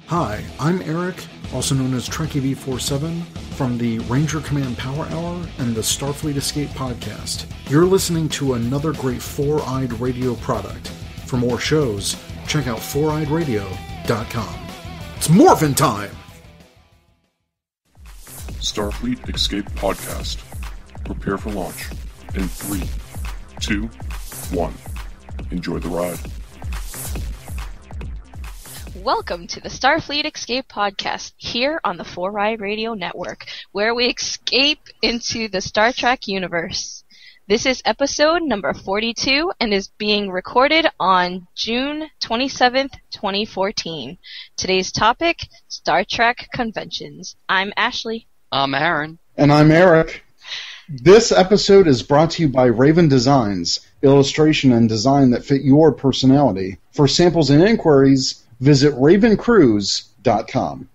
Hi, I'm Eric, also known as Trekkie V47, from the Ranger Command Power Hour and the Starfleet Escape Podcast. You're listening to another great Four-Eyed Radio product. For more shows, check out foureyedradio.com. It's morphin' time! Starfleet Escape Podcast. Prepare for launch in 3, 2, 1. Enjoy the ride. Welcome to the Starfleet Escape Podcast, here on the Four-Eyed Radio Network, where we escape into the Star Trek universe. This is episode number 42 and is being recorded on June 27th, 2014. Today's topic, Star Trek conventions. I'm Ashley. I'm Aaron. And I'm Eric. This episode is brought to you by Raven Designs, illustration and design that fit your personality. For samples and inquiries, visit ravencruise.com.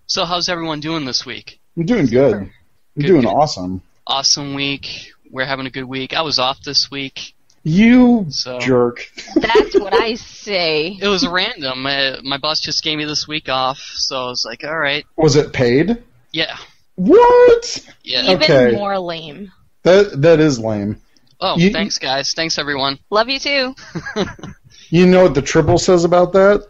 So how's everyone doing this week? I'm doing good. I'm doing awesome. Awesome week. We're having a good week. I was off this week. You jerk. That's what I say. It was random. My boss just gave me this week off, so I was like, all right. Was it paid? Yeah. What? Yeah. Even more lame. That is lame. Oh, thanks, guys. Thanks, everyone. Love you, too. You know what the triple says about that?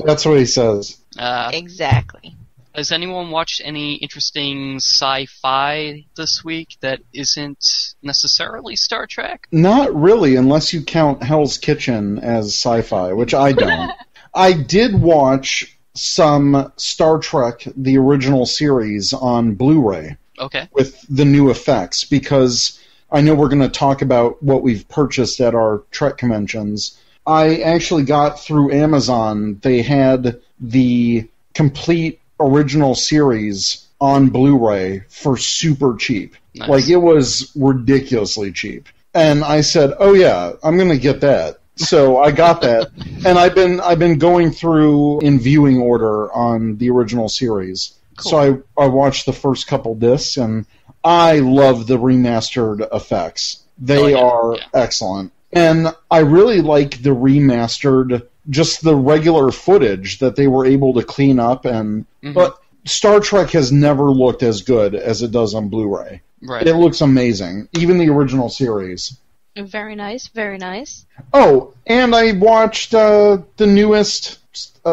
That's what he says. Exactly. Has anyone watched any interesting sci-fi this week that isn't necessarily Star Trek? Not really, unless you count Hell's Kitchen as sci-fi, which I don't. I did watch some Star Trek, the original series, on Blu-ray. Okay. With the new effects, because I know we're going to talk about what we've purchased at our Trek conventions. I actually got through Amazon. They had the complete original series on Blu-ray for super cheap. Nice. Like, it was ridiculously cheap. And I said, oh yeah, I'm going to get that. So I got that. And I've been going through in viewing order on the original series. Cool. So I watched the first couple discs, and I love the remastered effects. They are excellent. And I really like the remastered, just the regular footage that they were able to clean up. But Star Trek has never looked as good as it does on Blu-ray. Right. It looks amazing, even the original series. Very nice, very nice. Oh, and I watched the newest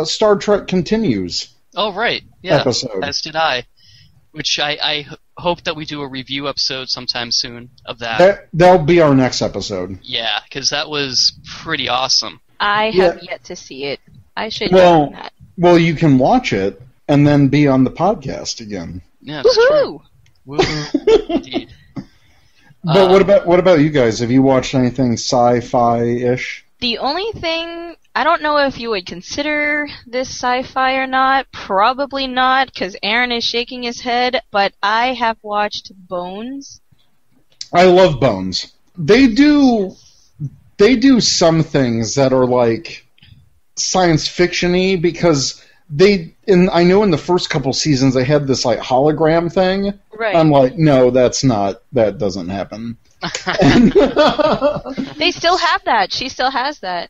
Star Trek Continues. Oh, right. Yeah, episode. As did I. Which I hope that we do a review episode sometime soon of that. That'll be our next episode. Yeah, because that was pretty awesome. I have yet to see it. I should know that. Well, you can watch it and then be on the podcast again. Yeah, that's true. Woohoo! Indeed. But what about you guys? Have you watched anything sci-fi-ish? The only thing, I don't know if you would consider this sci-fi or not. Probably not, because Aaron is shaking his head. But I have watched Bones. I love Bones. They do some things that are like science fiction-y, because I know in the first couple seasons they had this like hologram thing. Right. I'm like, no, that doesn't happen. They still have that. She still has that.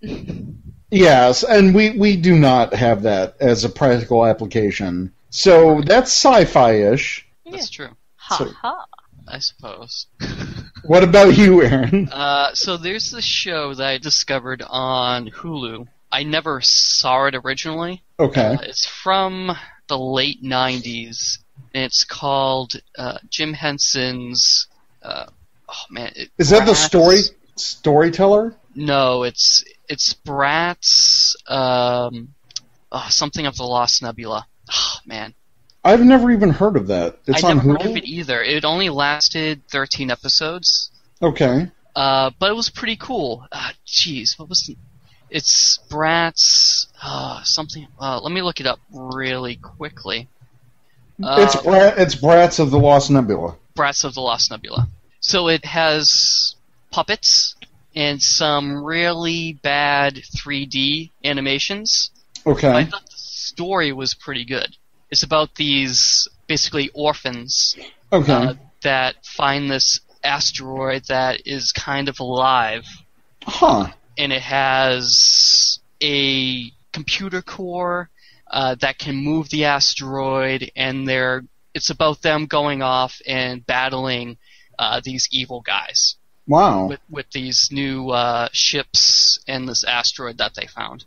Yes, and we do not have that as a practical application. So that's sci-fi-ish. That's true. Ha. I suppose. What about you, Aaron? So there's this show that I discovered on Hulu. I never saw it originally. Okay. It's from the late 90s, and it's called Jim Henson's... Is that the storyteller? No, it's Bratz... something of the Lost Nebula. Oh, man. I've never even heard of that. It's on Hulu? I never heard of it either. It only lasted 13 episodes. Okay. But it was pretty cool. Jeez, what was the... It's Bratz... something... let me look it up really quickly. It's Bratz of the Lost Nebula. Bratz of the Lost Nebula. So it has puppets and some really bad 3D animations. Okay. I thought the story was pretty good. It's about these basically orphans that find this asteroid that is kind of alive. Huh. And it has a computer core that can move the asteroid, and it's about them going off and battling these evil guys. Wow. With these new ships and this asteroid that they found.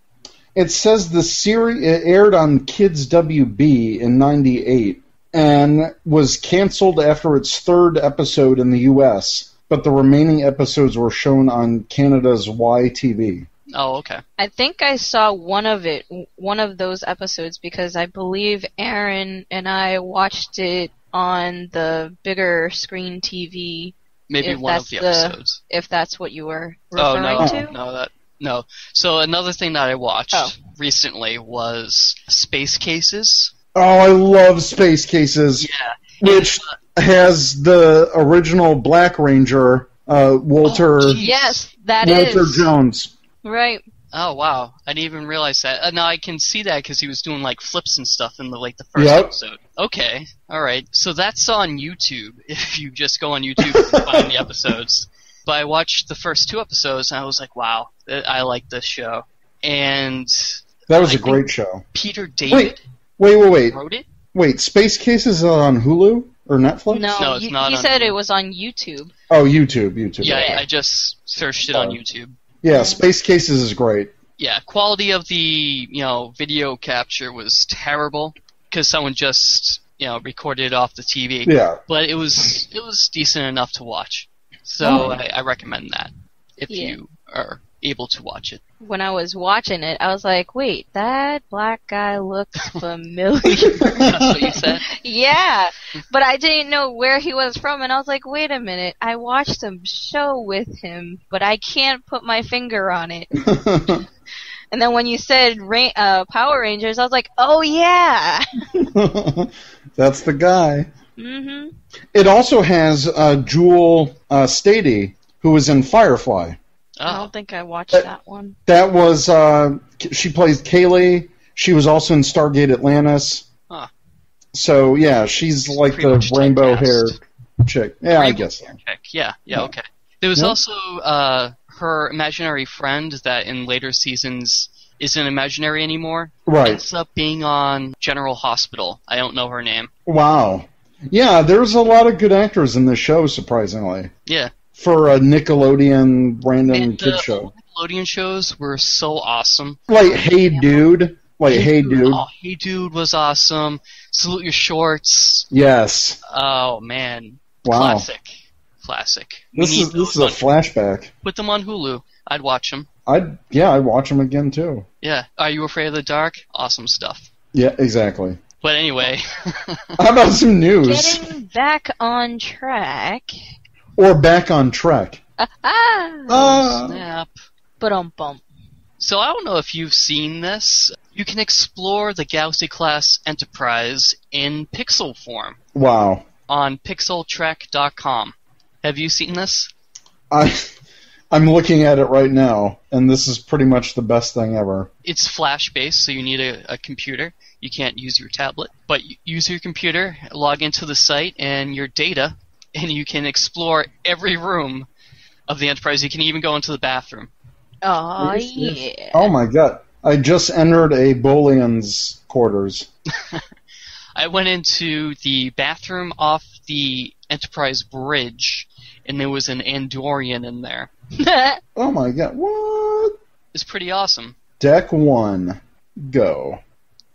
It says the series aired on Kids WB in '98 and was canceled after its third episode in the U.S., but the remaining episodes were shown on Canada's YTV. Oh, okay. I think I saw one of those episodes, because I believe Aaron and I watched it on the bigger screen TV. Maybe one of the episodes. If that's what you were referring to? No. So another thing that I watched recently was Space Cases. Oh, I love Space Cases. Yeah. Which has the original Black Ranger, Walter. Yes, that Walter is. Jones. Right. Oh, wow. I didn't even realize that. Now I can see that because he was doing like flips and stuff in the first episode. Okay. All right. So that's on YouTube. If you just go on YouTube, you can find the episodes. But I watched the first 2 episodes, and I was like, wow, I like this show. And that was a great show. Peter David wait. wrote it? Wait, Space Cases is on Hulu or Netflix? No, it's not. He said it was on YouTube. Oh, YouTube. Yeah, I just searched it on YouTube. Yeah, Space Cases is great. Yeah, quality of the video capture was terrible because someone just recorded it off the TV. Yeah, but it was decent enough to watch. So I recommend that if you are able to watch it. When I was watching it, I was like, wait, that black guy looks familiar. That's what you said? Yeah, but I didn't know where he was from, and I was like, wait a minute, I watched some show with him, but I can't put my finger on it. And then when you said Power Rangers, I was like, oh yeah! That's the guy. Mm-hmm. It also has Jewel Stady, who was in Firefly. I don't think I watched that one. That was, she plays Kaylee. She was also in Stargate Atlantis. Huh. So, yeah, she's like the rainbow-haired chick. Yeah, I guess so. Yeah, okay. There was also her imaginary friend that in later seasons isn't imaginary anymore. Right. Ends up being on General Hospital. I don't know her name. Wow. Yeah, there's a lot of good actors in this show, surprisingly. Yeah. For a Nickelodeon random kid show. Nickelodeon shows were so awesome. Like Hey Dude. Hey Dude. Oh, Hey Dude was awesome. Salute Your Shorts. Yes. Oh, man. Wow. Classic. This is a flashback. Put them on Hulu. I'd watch them. I'd watch them again, too. Yeah. Are You Afraid of the Dark? Awesome stuff. Yeah, exactly. But anyway. How about some news? Getting back on track. Or back on track. Snap. Ba-dum-bum. So I don't know if you've seen this. You can explore the Galaxy-class Enterprise in pixel form. Wow. On pixeltrek.com. Have you seen this? I'm looking at it right now, and this is pretty much the best thing ever. It's flash-based, so you need a computer. You can't use your tablet. But use your computer, log into the site, and your data, and you can explore every room of the Enterprise. You can even go into the bathroom. Oh, yeah. Oh, my God. I just entered a Bolian's quarters. I went into the bathroom off the Enterprise bridge, and there was an Andorian in there. Oh, my God. What? It's pretty awesome. Deck 1. Go.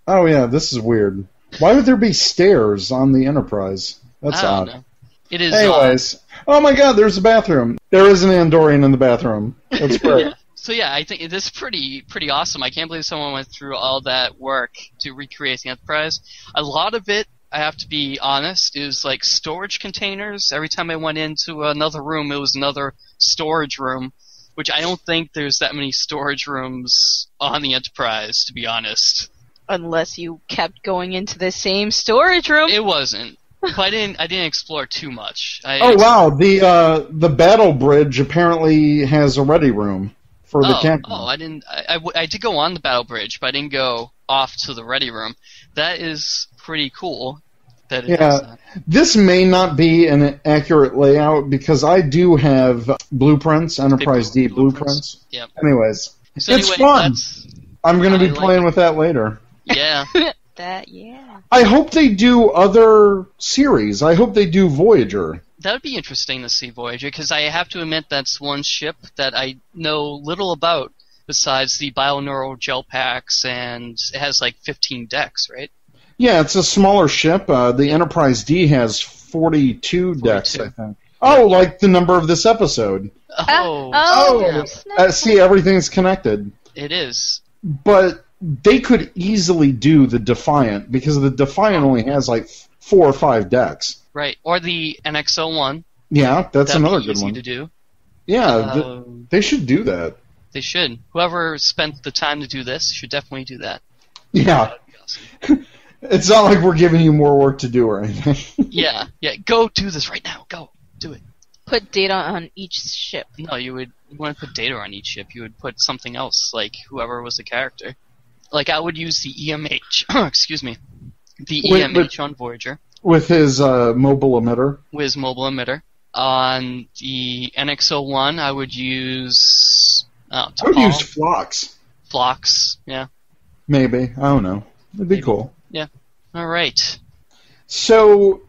Oh, yeah, this is weird. Why would there be stairs on the Enterprise? That's odd. Know. It is. Anyways, oh my God, there's a bathroom. There is an Andorian in the bathroom. That's great. Yeah. So yeah, I think this is pretty awesome. I can't believe someone went through all that work to recreate the Enterprise. A lot of it, I have to be honest, is like storage containers. Every time I went into another room, it was another storage room, which I don't think there's that many storage rooms on the Enterprise, to be honest. Unless you kept going into the same storage room. It wasn't. But I didn't explore too much. Wow, the battle bridge apparently has a ready room for the captain. Oh, I didn't. I did go on the battle bridge, but I didn't go off to the ready room. That is pretty cool. That it does that. This may not be an accurate layout because I do have blueprints, Enterprise D blueprints. Yep. Anyways, So it's fun. I'm going to be like playing it. with that later. Yeah. Yeah. I hope they do other series. I hope they do Voyager. That would be interesting to see Voyager, because I have to admit that's one ship that I know little about besides the bioneural gel packs, and it has like 15 decks, right? Yeah, it's a smaller ship. The Enterprise D has 42 decks, I think. Oh, like the number of this episode. Oh. See, everything's connected. It is. But they could easily do the Defiant, because the Defiant only has like 4 or 5 decks. Right. Or the NX-01. Yeah, that's That'd another be good easy one. to do. Yeah, they should do that. They should. Whoever spent the time to do this should definitely do that. Yeah. That'd be awesome. It's not like we're giving you more work to do or anything. Yeah. Go do this right now. Go. Do it. Put data on each ship. No, you wouldn't put data on each ship. You would put something else, like whoever was the character. Like, I would use the EMH. Excuse me. The EMH on Voyager. With his mobile emitter. With his mobile emitter. On the NX-01, I would use... I would use Phlox. Phlox, yeah. Maybe. I don't know. It'd be cool. Yeah. All right. So,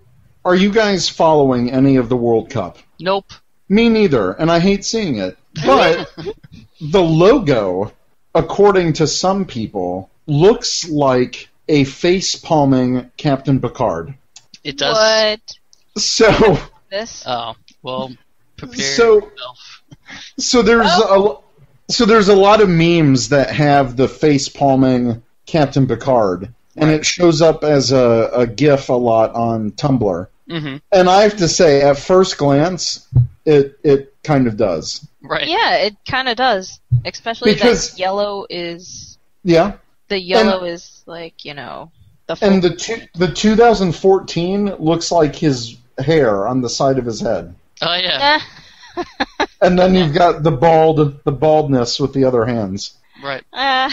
are you guys following any of the World Cup? Nope. Me neither, and I hate seeing it. But the logo, according to some people, looks like a face-palming Captain Picard. It does. What? So... This? Oh, well, prepare yourself. So there's a lot of memes that have the face-palming Captain Picard, and it shows up as a GIF a lot on Tumblr. Mm-hmm. And I have to say, at first glance, it kind of does. Right. Yeah, it kind of does. Especially Because- that yellow is... Yeah. The yellow is, like, you know... And the 2014 looks like his hair on the side of his head. Oh, yeah. And then you've got the baldness with the other hands. Right. Yeah,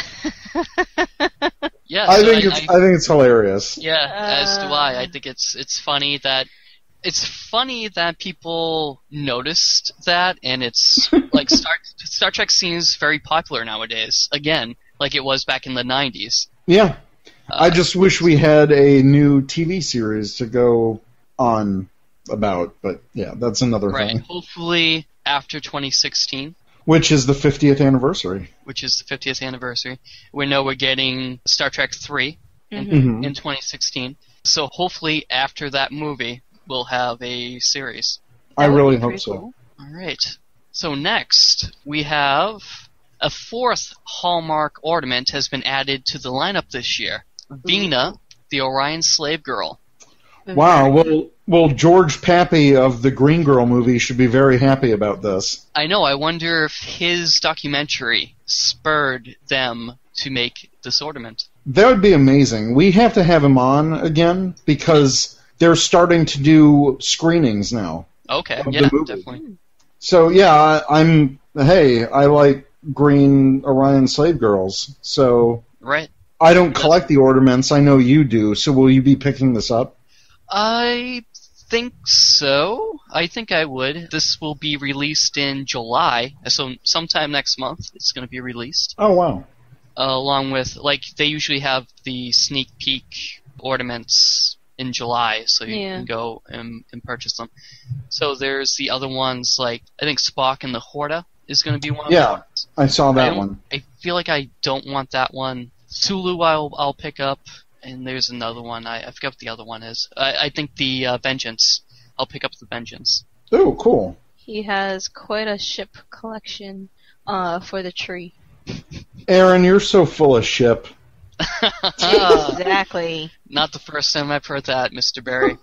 I think it's hilarious. Yeah, as do I. I think it's funny that people noticed that, and it's like Star Trek seems very popular nowadays. Again, like it was back in the 90s. Yeah. I just wish we had a new TV series to go on about, but yeah, that's another right. thing. Hopefully after 2016. Which is the 50th anniversary. Which is the 50th anniversary. We know we're getting Star Trek 3 Mm-hmm. in 2016. So hopefully after that movie, we'll have a series. I really hope so. Cool. All right. So next, we have a 4th Hallmark ornament has been added to the lineup this year. Vina, the Orion slave girl. Wow, well, George Pappy of the Green Girl movie should be very happy about this. I know, I wonder if his documentary spurred them to make this ornament. That would be amazing. We have to have him on again because they're starting to do screenings now. Okay, of yeah, the movie. definitely. So, yeah, I like green Orion slave girls, so... Right. I don't collect the ornaments. I know you do. So will you be picking this up? I think so. I think I would. This will be released in July, so sometime next month it's going to be released. Oh, wow. Along with, like, they usually have the sneak peek ornaments in July, so you can go and purchase them. So there's the other ones, like, I think Spock and the Horta is going to be one of them. Yeah, I saw that one. I feel like I don't want that one. Sulu I'll pick up, and there's another one. I forget what the other one is. I think the Vengeance. I'll pick up the Vengeance. Oh, cool. He has quite a ship collection for the tree. Aaron, you're so full of ship. Exactly. Not the first time I've heard that, Mr. Barry.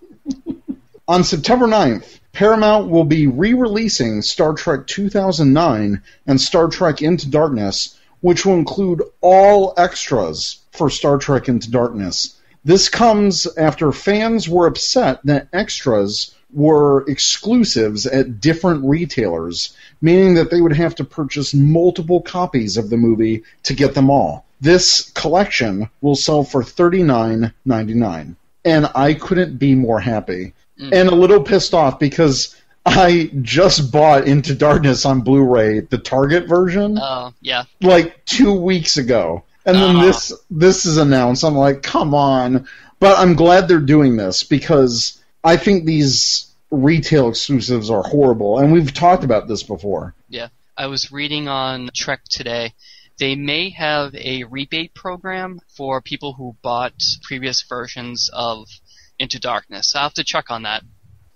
On September 9th, Paramount will be re-releasing Star Trek 2009 and Star Trek Into Darkness, which will include all extras for Star Trek Into Darkness. This comes after fans were upset that extras were exclusives at different retailers, meaning that they would have to purchase multiple copies of the movie to get them all. This collection will sell for $39.99, and I couldn't be more happy. And a little pissed off because I just bought Into Darkness on Blu-ray, the Target version. Oh, yeah. Like 2 weeks ago. And then this is announced. I'm like, come on. But I'm glad they're doing this because I think these retail exclusives are horrible. And we've talked about this before. Yeah. I was reading on Trek today. They may have a rebate program for people who bought previous versions of Into Darkness. I'll have to check on that.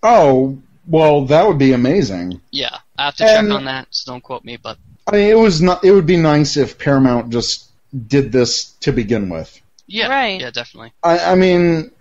Oh, well, that would be amazing. Yeah, I have to check on that, so don't quote me, but... I mean, it would be nice if Paramount just did this to begin with. Yeah, right. Yeah, definitely. I mean,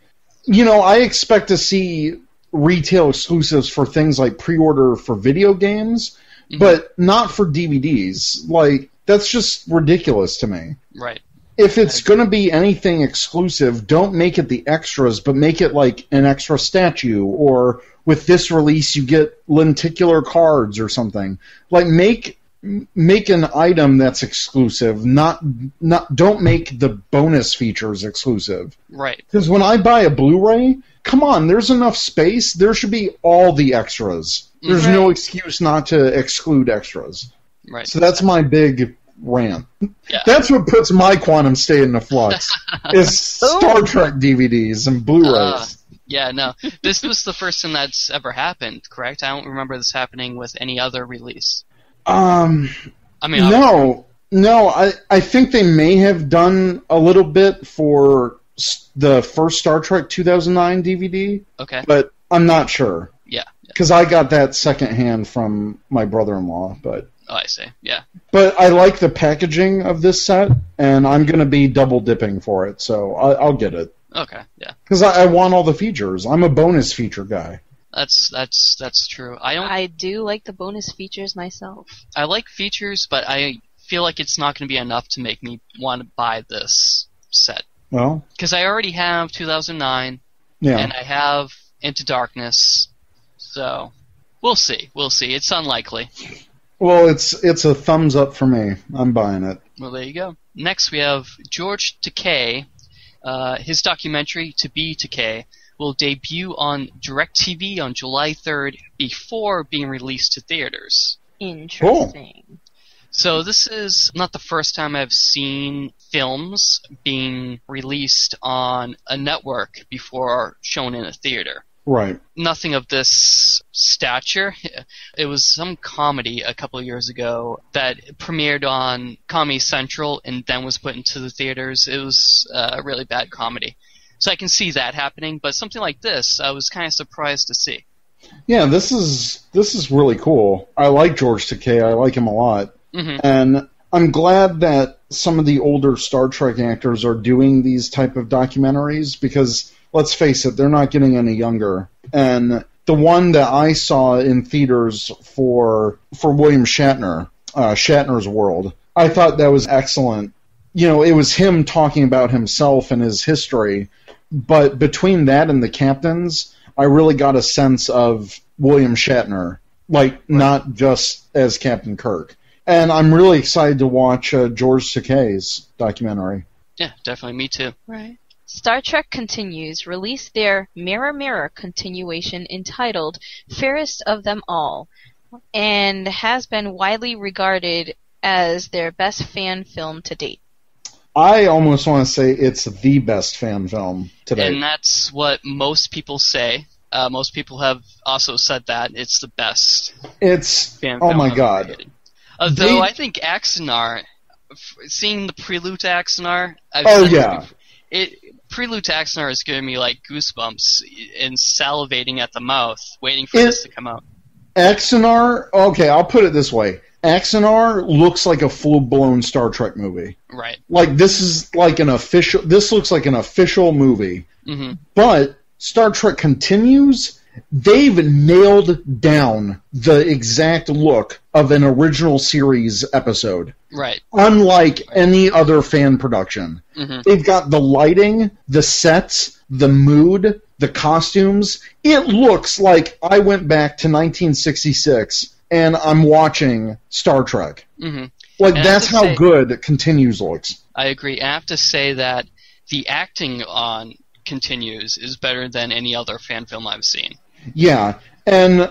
I expect to see retail exclusives for things like pre-order for video games, but not for DVDs. Like, that's just ridiculous to me. Right. If it's going to be anything exclusive, don't make it the extras, but make it like an extra statue, or with this release you get lenticular cards or something. Like, make an item that's exclusive, don't make the bonus features exclusive. Right. Because when I buy a Blu-ray, come on, there's enough space. There should be all the extras. There's no excuse not to exclude extras. Right. So that's my big rant. Yeah. That's what puts my quantum state into flux, is Star Trek DVDs and Blu-rays. Yeah, no. This was the first time that's ever happened, correct? I don't remember this happening with any other release. No, I think they may have done a little bit for the first Star Trek 2009 DVD. Okay. But I'm not sure. Yeah. Because I got that secondhand from my brother-in-law, but... Oh, I see. Yeah. But I like the packaging of this set, and I'm going to be double dipping for it, so I'll get it. Okay, yeah. Because I want all the features. I'm a bonus feature guy. That's true. I do like the bonus features myself. I like features, but I feel like it's not going to be enough to make me want to buy this set. Well, because I already have 2009, and I have Into Darkness, so we'll see. It's unlikely. Well, it's a thumbs up for me. I'm buying it. Well, there you go. Next, we have George Takei. His documentary, To Be Takei, will debut on DirecTV on July 3rd before being released to theaters. Interesting. Cool. So this is not the first time I've seen films being released on a network before shown in a theater. Right. Nothing of this stature. It was some comedy a couple of years ago that premiered on Comedy Central and then was put into the theaters. It was a really bad comedy. So I can see that happening, but something like this, I was kind of surprised to see. Yeah, this is really cool. I like George Takei. I like him a lot. Mm-hmm. And I'm glad that some of the older Star Trek actors are doing these type of documentaries because, let's face it, they're not getting any younger. And the one that I saw in theaters for William Shatner, Shatner's World, I thought that was excellent. It was him talking about himself and his history, but between that and the captains, I really got a sense of William Shatner, not just as Captain Kirk. And I'm really excited to watch George Takei's documentary. Yeah, definitely. Me too. Right. Star Trek Continues released their Mirror Mirror continuation entitled Fairest of Them All, and has been widely regarded as their best fan film to date. I almost want to say it's the best fan film to date. And that's what most people say. Most people have also said that it's the best fan film. Oh my god. Created. Though I think Axanar, seeing the prelude to Axanar, prelude to Axanar is giving me goosebumps and salivating at the mouth, waiting for this to come out. Axanar, okay, I'll put it this way. Axanar looks like a full-blown Star Trek movie. Right. This looks like an official movie. Mm-hmm. But Star Trek Continues, they've nailed down the exact look of an original series episode. Right. Unlike any other fan production. Mm-hmm. They've got the lighting, the sets, the mood, the costumes. It looks like I went back to 1966 and I'm watching Star Trek. Mm-hmm. That's how good Continues looks. I agree. I have to say that the acting on Continues is better than any other fan film I've seen. Yeah, and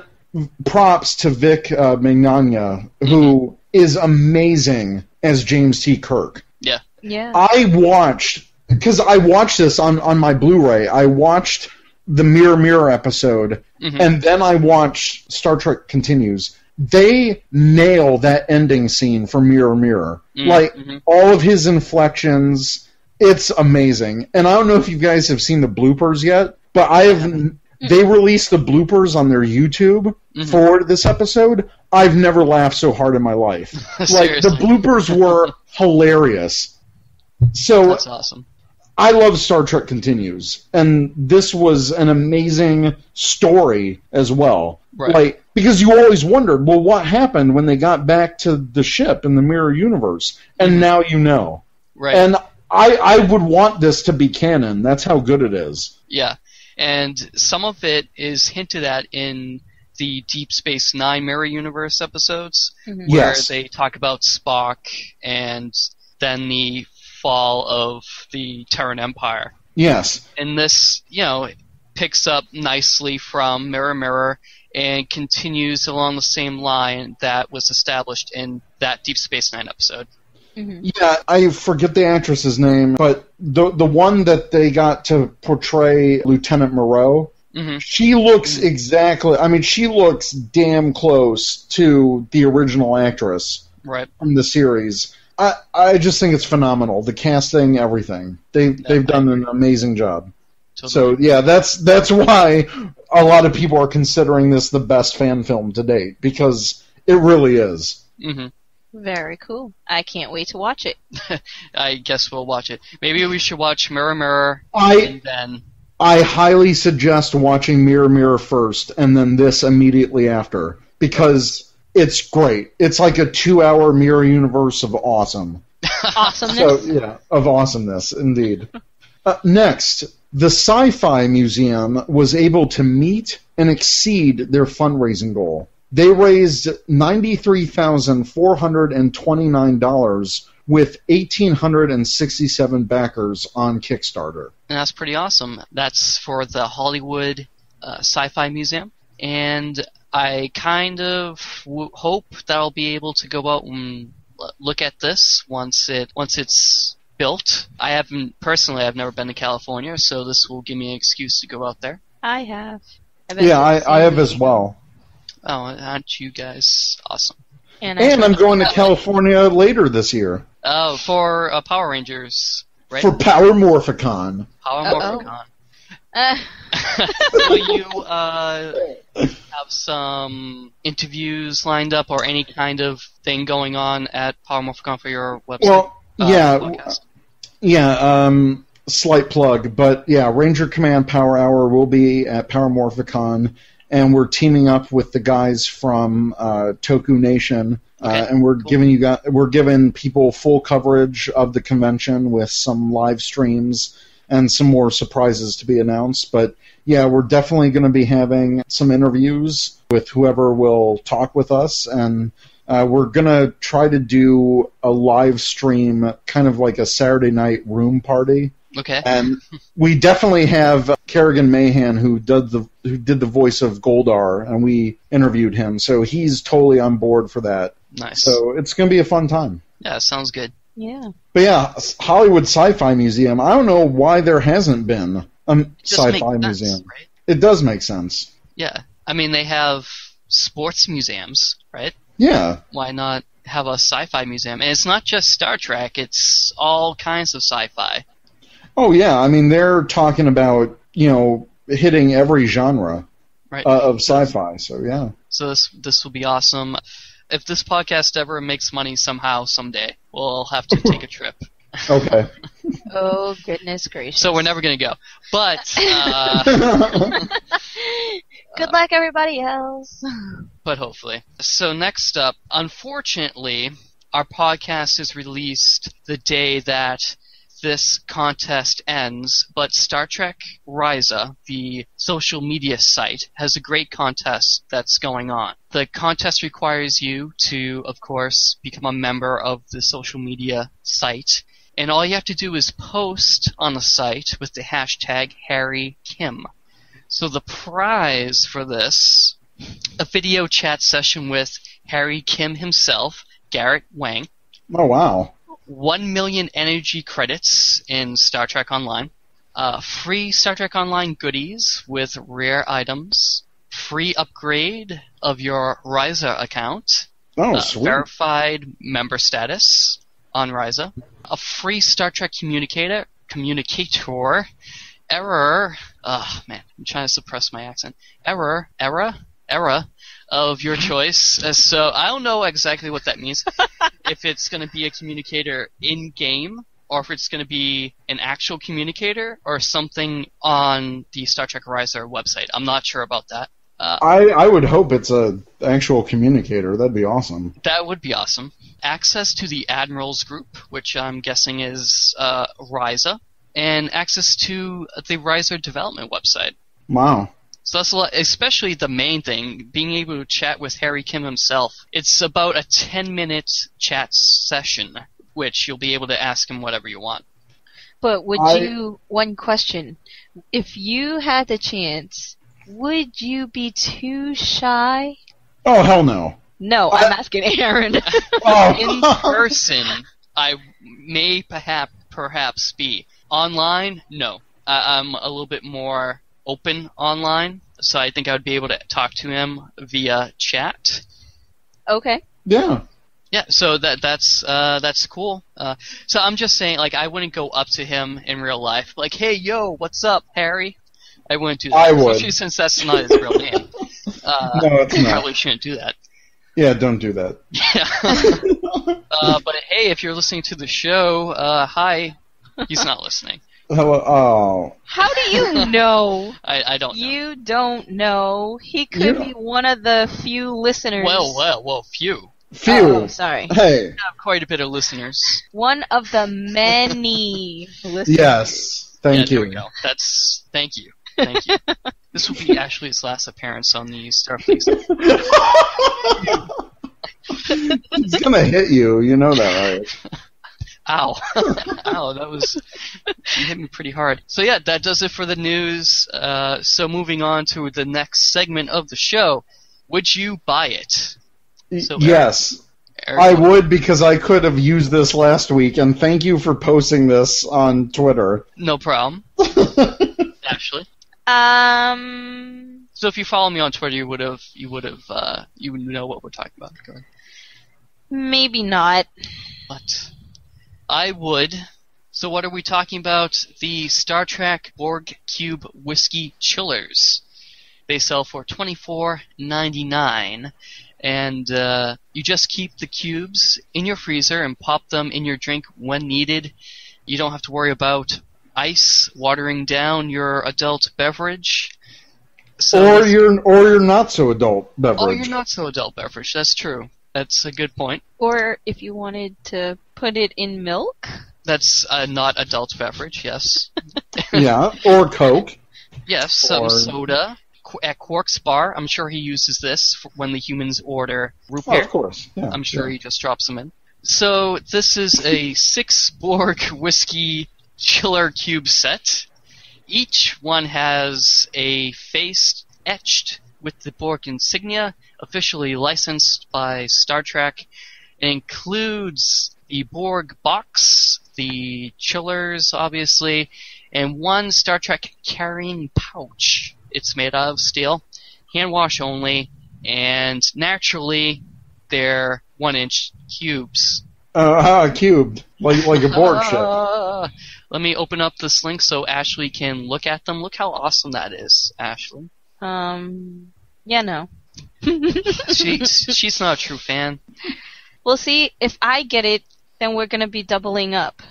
props to Vic Mignogna, who is amazing as James T. Kirk. Yeah. Yeah. I watched, because I watched this on my Blu-ray, I watched the Mirror Mirror episode, and then I watched Star Trek Continues. They nail that ending scene for Mirror Mirror. Like, all of his inflections, it's amazing. And I don't know if you guys have seen the bloopers yet, but they released the bloopers on their YouTube for this episode. I've never laughed so hard in my life. Like, the bloopers were hilarious. So that's awesome. I love Star Trek Continues, and this was an amazing story as well. Right. Like, because you always wondered, well, what happened when they got back to the ship in the Mirror Universe? And now you know. Right. And I would want this to be canon. That's how good it is. Yeah, and some of it is hinted at in the Deep Space Nine Mirror Universe episodes, where they talk about Spock and then the fall of the Terran Empire. Yes. And this, picks up nicely from Mirror Mirror and continues along the same line that was established in that Deep Space Nine episode. Yeah, I forget the actress's name, but the one that they got to portray Lieutenant Moreau, she looks she looks damn close to the original actress from the series. I just think it's phenomenal. The casting, everything. They've done an amazing job. Totally. So yeah, that's why a lot of people are considering this the best fan film to date, because it really is. Very cool. I can't wait to watch it. I guess we'll watch it. Maybe we should watch Mirror Mirror and then... I highly suggest watching Mirror Mirror first and then this immediately after, because it's great. It's like a 2-hour mirror universe of awesome. Awesomeness? So, yeah, of awesomeness, indeed. Next, the Sci-Fi Museum was able to meet and exceed their fundraising goal. They raised $93,429 with 1,867 backers on Kickstarter. And that's pretty awesome. That's for the Hollywood Sci-Fi Museum. And I kind of hope that I'll be able to go out and look at this once it's built. I've never been to California, so this will give me an excuse to go out there. I have. I have as well. Oh, aren't you guys awesome? And I'm going to California later this year. Oh, for Power Rangers, right? For Power Morphicon. Morphicon. Will you have some interviews lined up or any kind of thing going on at Power Morphicon for your website? Well, slight plug, but yeah, Ranger Command Power Hour will be at Power Morphicon, and we're teaming up with the guys from Toku Nation, and we're giving people full coverage of the convention with some live streams and some more surprises to be announced. But yeah, we're definitely going to be having some interviews with whoever will talk with us, and we're going to try to do a live stream, kind of like a Saturday night room party. Okay. And we definitely have Kerrigan Mahan, who did the voice of Goldar, and we interviewed him, so he's totally on board for that. Nice. So it's going to be a fun time. Yeah, sounds good. Yeah. But yeah, Hollywood Sci-Fi Museum, I don't know why there hasn't been a sci-fi museum. Right? It does make sense. Yeah. I mean, they have sports museums, right? Yeah. Why not have a sci-fi museum? And it's not just Star Trek, it's all kinds of sci-fi. Oh, yeah. I mean, they're talking about, hitting every genre of sci-fi, so yeah. So this will be awesome. If this podcast ever makes money somehow, someday, we'll have to take a trip. Okay. Oh, goodness gracious. So we're never going to go. But... Good luck, everybody else. But hopefully. So next up, unfortunately, our podcast is released the day that this contest ends, but Star Trek Risa, the social media site, has a great contest that's going on. The contest requires you to, of course, become a member of the social media site, and all you have to do is post on the site with the hashtag HarryKim. So the prize for this, a video chat session with Harry Kim himself, Garrett Wang. Oh, wow. 1 million energy credits in Star Trek Online, free Star Trek Online goodies with rare items, free upgrade of your Ryza account, Sweet. verified member status on Ryza, a free Star Trek communicator, error, man, I'm trying to suppress my accent, error of your choice. So I don't know exactly what that means. If it's going to be a communicator in-game, or if it's going to be an actual communicator, or something on the Star Trek Ryza website. I'm not sure about that. I would hope it's an actual communicator. That'd be awesome. That would be awesome. Access to the Admirals group, which I'm guessing is Ryza, and access to the Ryza development website. Wow. So that's a lot, especially the main thing, being able to chat with Harry Kim himself. It's about a 10-minute chat session, which you'll be able to ask him whatever you want. But one question, if you had the chance, would you be too shy? Oh, hell no. No, I'm asking Aaron. In person, I may perhaps be. Online, no. I'm a little bit more open online, so I think I would be able to talk to him via chat. Okay. Yeah. Yeah, so that's cool. So I'm just saying, like, I wouldn't go up to him in real life, like, hey, yo, what's up, Harry? I wouldn't do that. I would. Especially since that's not his real name. No, it's not. Probably shouldn't do that. Yeah, don't do that. Yeah. But hey, if you're listening to the show, hi. He's not listening. Hello. Oh. How do you know? I don't know. You don't know. He could be one of the few listeners. Well, few. Few. Oh, sorry. Hey. We have quite a bit of listeners. One of the many listeners. Yes. Thank you. There we go. Thank you. Thank you. This will be Ashley's last appearance on the Starfleet. It's gonna hit you. You know that, right? Ow. Ow, you hit me pretty hard. So yeah, that does it for the news. So moving on to the next segment of the show. Would you buy it? So yes. Eric, I would, because I could have used this last week, and thank you for posting this on Twitter. No problem. Ashley? So if you follow me on Twitter, you would know what we're talking about. Go ahead. Maybe not. But I would. So what are we talking about? The Star Trek Borg Cube Whiskey Chillers. They sell for $24.99, and you just keep the cubes in your freezer and pop them in your drink when needed. You don't have to worry about ice watering down your adult beverage. So or your not so adult beverage. Oh, your not so adult beverage. That's true. That's a good point. Or if you wanted to put it in milk. That's a not adult beverage, yes. Yeah, or Coke. Yes, some soda. At Quark's bar, I'm sure he uses this when the humans order root beer. Oh, of course. Yeah, I'm sure he just drops them in. So this is a 6 Borg whiskey chiller cube set. Each one has a face etched with the Borg insignia, officially licensed by Star Trek. It includes the Borg box, the chillers, obviously, and one Star Trek carrying pouch. It's made out of steel, hand wash only, and naturally, they're 1-inch cubes. Cubed, like a Borg ship. Let me open up this link so Ashley can look at them. Look how awesome that is, Ashley. Yeah, no. She's not a true fan. Well, see, if I get it, then we're gonna be doubling up.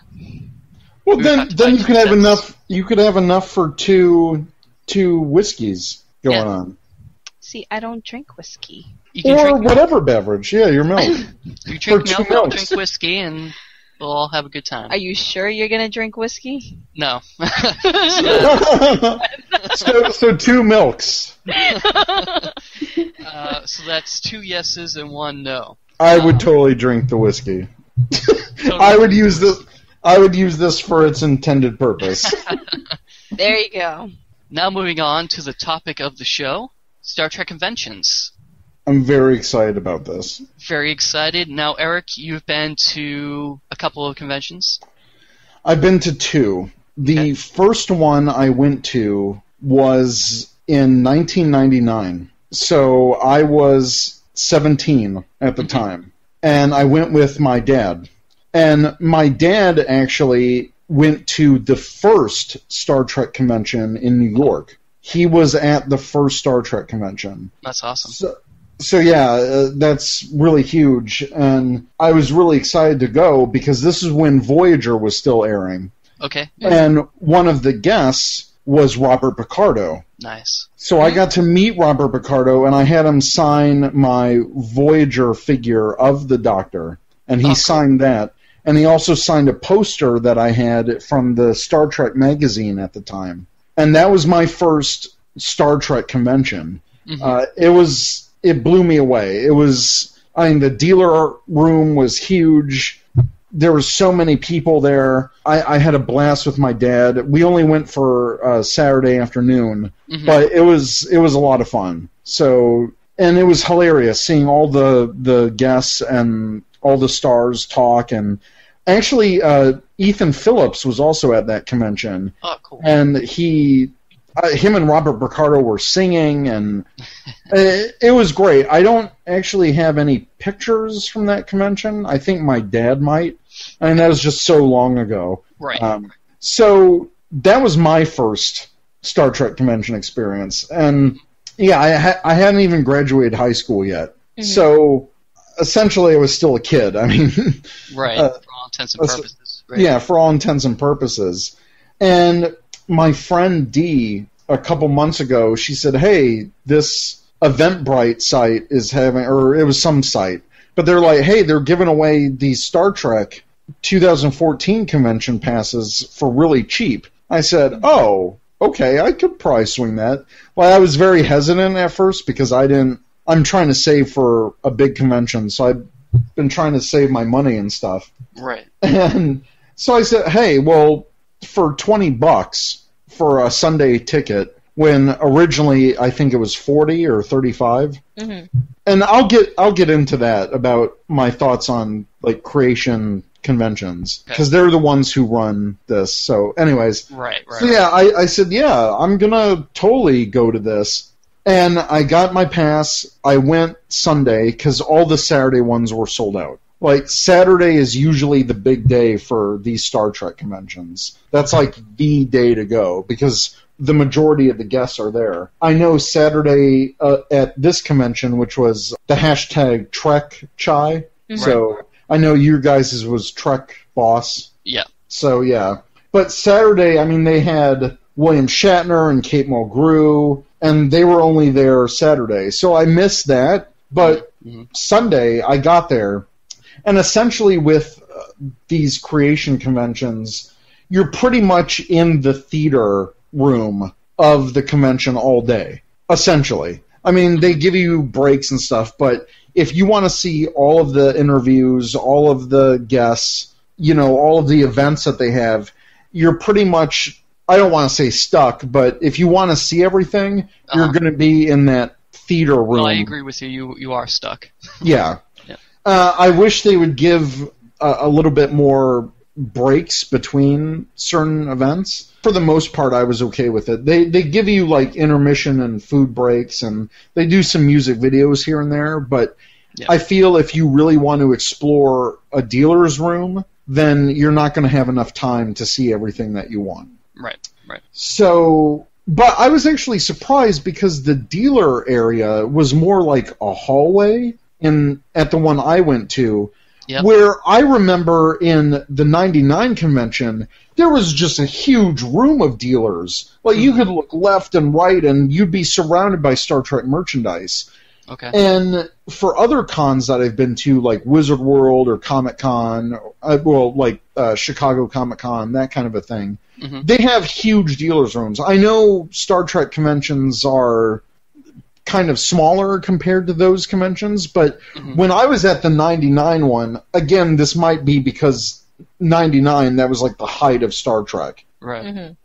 Well, then you could have enough. You could have enough for two whiskeys going on. See, I don't drink whiskey. You can or drink whatever beverage. Yeah, your milk. You drink For milk, 2 I'll milks. drink whiskey, and we'll all have a good time. Are you sure you're gonna drink whiskey? No. So 2 milks. So that's 2 yeses and 1 no. I would totally drink the whiskey. I would use this for its intended purpose. There you go. Now moving on to the topic of the show, Star Trek conventions. I'm very excited about this. Very excited. Now, Eric, you've been to a couple of conventions? I've been to 2. The first one I went to was in 1999. So I was 17 at the time. And I went with my dad. And my dad actually went to the first Star Trek convention in New York. He was at the first Star Trek convention. That's awesome. So yeah, that's really huge. And I was really excited to go because this is when Voyager was still airing. Okay. And one of the guests was Robert Picardo. Nice. So I got to meet Robert Picardo, and I had him sign my Voyager figure of the Doctor. And he signed that. And he also signed a poster that I had from the Star Trek magazine at the time. And that was my first Star Trek convention. It blew me away. The dealer room was huge. There were so many people there. I had a blast with my dad. We only went for Saturday afternoon, but it was a lot of fun. So, and it was hilarious seeing all the guests and all the stars talk. And actually, Ethan Phillips was also at that convention. Oh, cool. And him and Robert Picardo were singing, and it was great. I don't actually have any pictures from that convention. I think my dad might. I mean, that was just so long ago. Right. So that was my first Star Trek convention experience. And, yeah, I hadn't even graduated high school yet. So, essentially, I was still a kid. I mean... Right, for all intents and purposes. Right. Yeah, for all intents and purposes. And... my friend Dee, a couple months ago, she said, hey, this Eventbrite site is having, or it was some site, but they're like, hey, they're giving away these Star Trek 2014 convention passes for really cheap. I said, oh, okay, I could probably swing that. Well, I was very hesitant at first because I'm trying to save for a big convention, so I've been trying to save my money and stuff. Right. And so I said, hey, well, for $20 for a Sunday ticket, when originally I think it was $40 or $35. And I'll get into that about my thoughts on like creation conventions because they're the ones who run this. So, anyways, right. So yeah, I said, yeah, I'm gonna totally go to this, and I got my pass. I went Sunday because all the Saturday ones were sold out. Like, Saturday is usually the big day for these Star Trek conventions. That's like the day to go because the majority of the guests are there. I know Saturday at this convention, which was the hashtag Trek Chai. So I know your guys' was Trek Boss. Yeah. So, yeah. But Saturday, I mean, they had William Shatner and Kate Mulgrew, and they were only there Saturday. So I missed that. But Sunday, I got there. And essentially with these creation conventions, you're pretty much in the theater room of the convention all day, essentially. I mean, they give you breaks and stuff, but if you want to see all of the interviews, all of the guests, all of the events that they have, you're pretty much, I don't want to say stuck, but if you want to see everything, you're going to be in that theater room. Well, I agree with you. You are stuck. Yeah. I wish they would give a little bit more breaks between certain events. For the most part, I was okay with it. They give you like intermission and food breaks, and they do some music videos here and there, but I feel if you really want to explore a dealer's room, then you're not going to have enough time to see everything that you want. Right. So, but I was actually surprised because the dealer area was more like a hallway at the one I went to, where I remember in the 99 convention, there was just a huge room of dealers. Like, you could look left and right, and you'd be surrounded by Star Trek merchandise. Okay. And for other cons that I've been to, like Wizard World or Comic-Con, Chicago Comic-Con, that kind of a thing, they have huge dealers' rooms. I know Star Trek conventions are kind of smaller compared to those conventions, but when I was at the 99 one, again, this might be because 99, that was like the height of Star Trek. Right.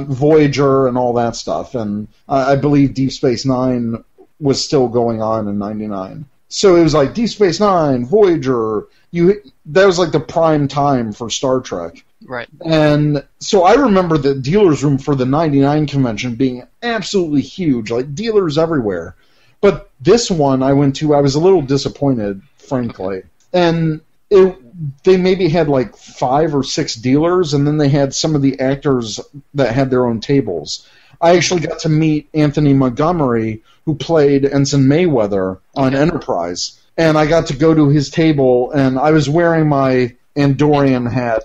Voyager and all that stuff, and I believe Deep Space Nine was still going on in 99. So it was like Deep Space Nine, Voyager. That was like the prime time for Star Trek. Right. And so I remember the dealer's room for the 99 convention being absolutely huge, like dealers everywhere. But this one I went to, I was a little disappointed, frankly. And they maybe had like 5 or 6 dealers, and then they had some of the actors that had their own tables. I actually got to meet Anthony Montgomery, who played Ensign Mayweather on Enterprise. And I got to go to his table, and I was wearing my Andorian hat.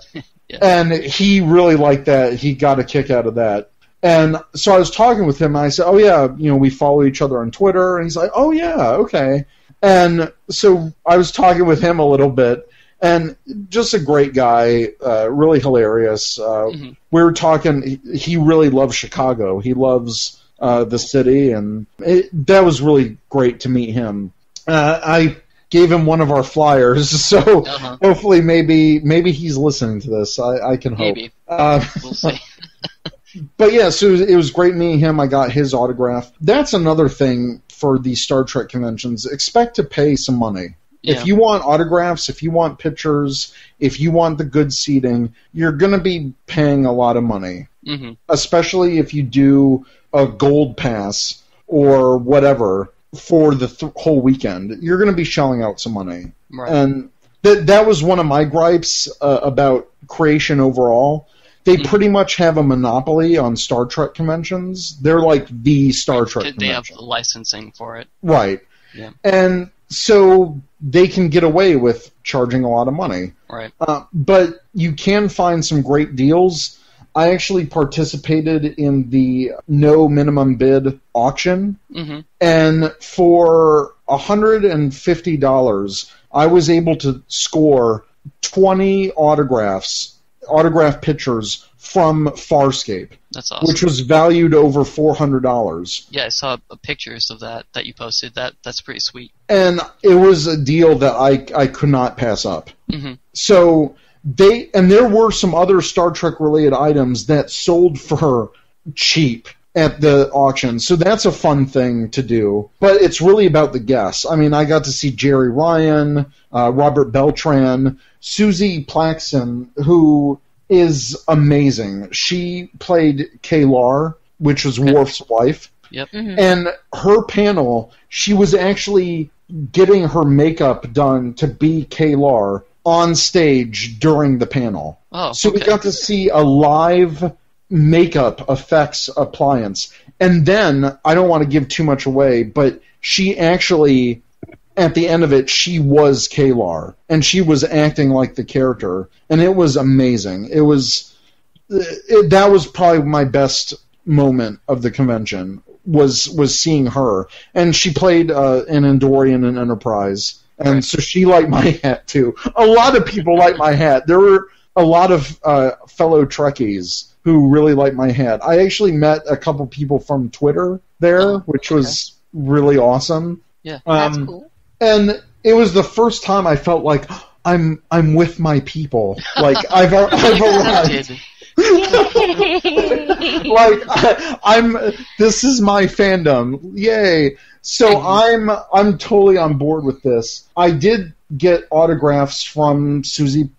Yeah. And he really liked that. He got a kick out of that. And so I was talking with him, and I said, oh, yeah, we follow each other on Twitter. And he's like, oh, yeah, okay. And so I was talking with him a little bit, and just a great guy, really hilarious. We were talking, he really loves Chicago. He loves the city, and that was really great to meet him. I gave him one of our flyers, so hopefully maybe he's listening to this. I can hope. Maybe. We'll see. But yeah, so it was great meeting him. I got his autograph. That's another thing for these Star Trek conventions. Expect to pay some money. Yeah. If you want autographs, if you want pictures, if you want the good seating, you're going to be paying a lot of money. Mm-hmm. Especially if you do a gold pass or whatever for the whole weekend. You're going to be shelling out some money. Right. And that was one of my gripes about creation overall. They pretty much have a monopoly on Star Trek conventions. They're like the Star Trek convention. They have licensing for it. Right. Yeah. And so they can get away with charging a lot of money. Right. But you can find some great deals. I actually participated in the no minimum bid auction. Mm-hmm. And for $150, I was able to score 20 autograph pictures from Farscape. That's awesome. Which was valued over $400. Yeah, I saw pictures of that you posted. That's pretty sweet. And it was a deal that I could not pass up. Mm-hmm. So there were some other Star Trek related items that sold for cheap at the auction. So that's a fun thing to do. But it's really about the guests. I mean, I got to see Jerry Ryan, Robert Beltran, Susie Plaxton, who is amazing. She played K'Ehleyr, which was Worf's wife. Yep. Mm-hmm. And her panel, she was actually getting her makeup done to be K'Ehleyr on stage during the panel. Oh, so we got to see a live makeup effects appliance. And then, I don't want to give too much away, but she actually, at the end of it, she was K'Ehleyr, and she was acting like the character, and it was amazing. That was probably my best moment of the convention, was seeing her. And she played an Andorian in Enterprise, and so she liked my hat, too. A lot of people liked my hat. There were a lot of fellow Trekkies who really liked my hat. I actually met a couple people from Twitter there, which was really awesome. Yeah, that's cool. And it was the first time I felt like I'm with my people. Like I've arrived. Like this is my fandom. Yay. So I'm totally on board with this. I did get autographs from Susie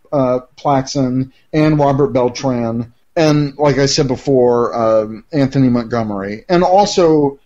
Plaxton and Robert Beltran, and like I said before, Anthony Montgomery, and also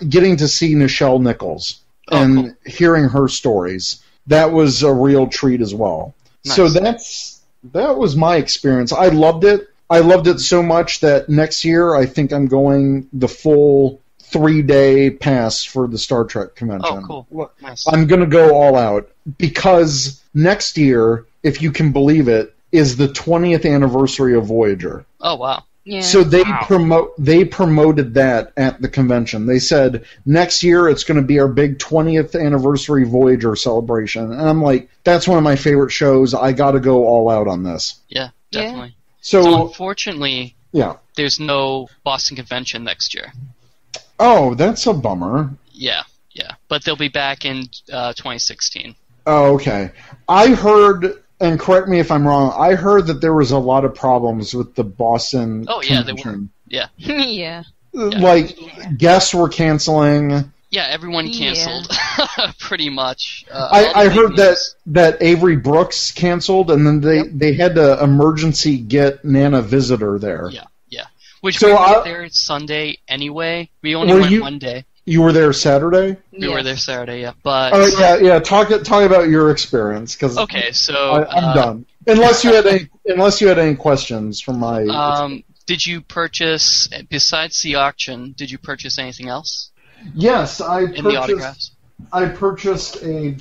getting to see Nichelle Nichols and hearing her stories. That was a real treat as well. Nice. So that was my experience. I loved it. I loved it so much that next year I think I'm going the full 3-day pass for the Star Trek convention. Oh, cool. Nice. I'm going to go all out because next year, if you can believe it, is the 20th anniversary of Voyager. Oh, wow. Yeah. So they promoted that at the convention. They said next year it's going to be our big 20th anniversary Voyager celebration, and I'm like, that's one of my favorite shows. I got to go all out on this. Yeah, definitely. Yeah. So unfortunately, yeah, there's no Boston convention next year. Oh, that's a bummer. Yeah, but they'll be back in 2016. Oh, okay. I heard. And correct me if I'm wrong, I heard that there was a lot of problems with the Boston convention. They were. Yeah. Yeah. Like, guests were canceling. Yeah, everyone canceled, pretty much. I heard that Avery Brooks canceled, and then they had to emergency get Nana Visitor there. Yeah. Which we were there Sunday anyway. We only went one day. You were there Saturday? We were there Saturday, yeah. But Talk about your experience, because I'm done. Unless you had any questions from my. Did you purchase, besides the auction? Did you purchase anything else? Yes, the autographs. I purchased a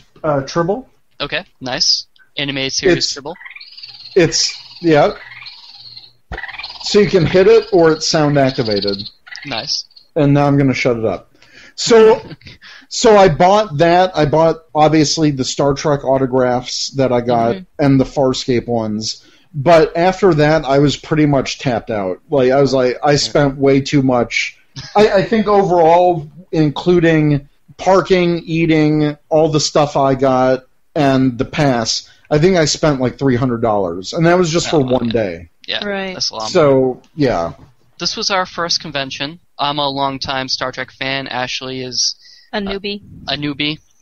Tribble. Okay, nice. Animated series Tribble. So you can hit it or it's sound activated. Nice. And now I'm going to shut it up. So I bought that. I bought, obviously, the Star Trek autographs that I got and the Farscape ones. But after that, I was pretty much tapped out. I spent way too much. I think overall, including parking, eating, all the stuff I got, and the pass, I think I spent like $300. And that was just for one day. Yeah, right. That's a lot. So, yeah. This was our first convention. I'm a longtime Star Trek fan. Ashley is a newbie.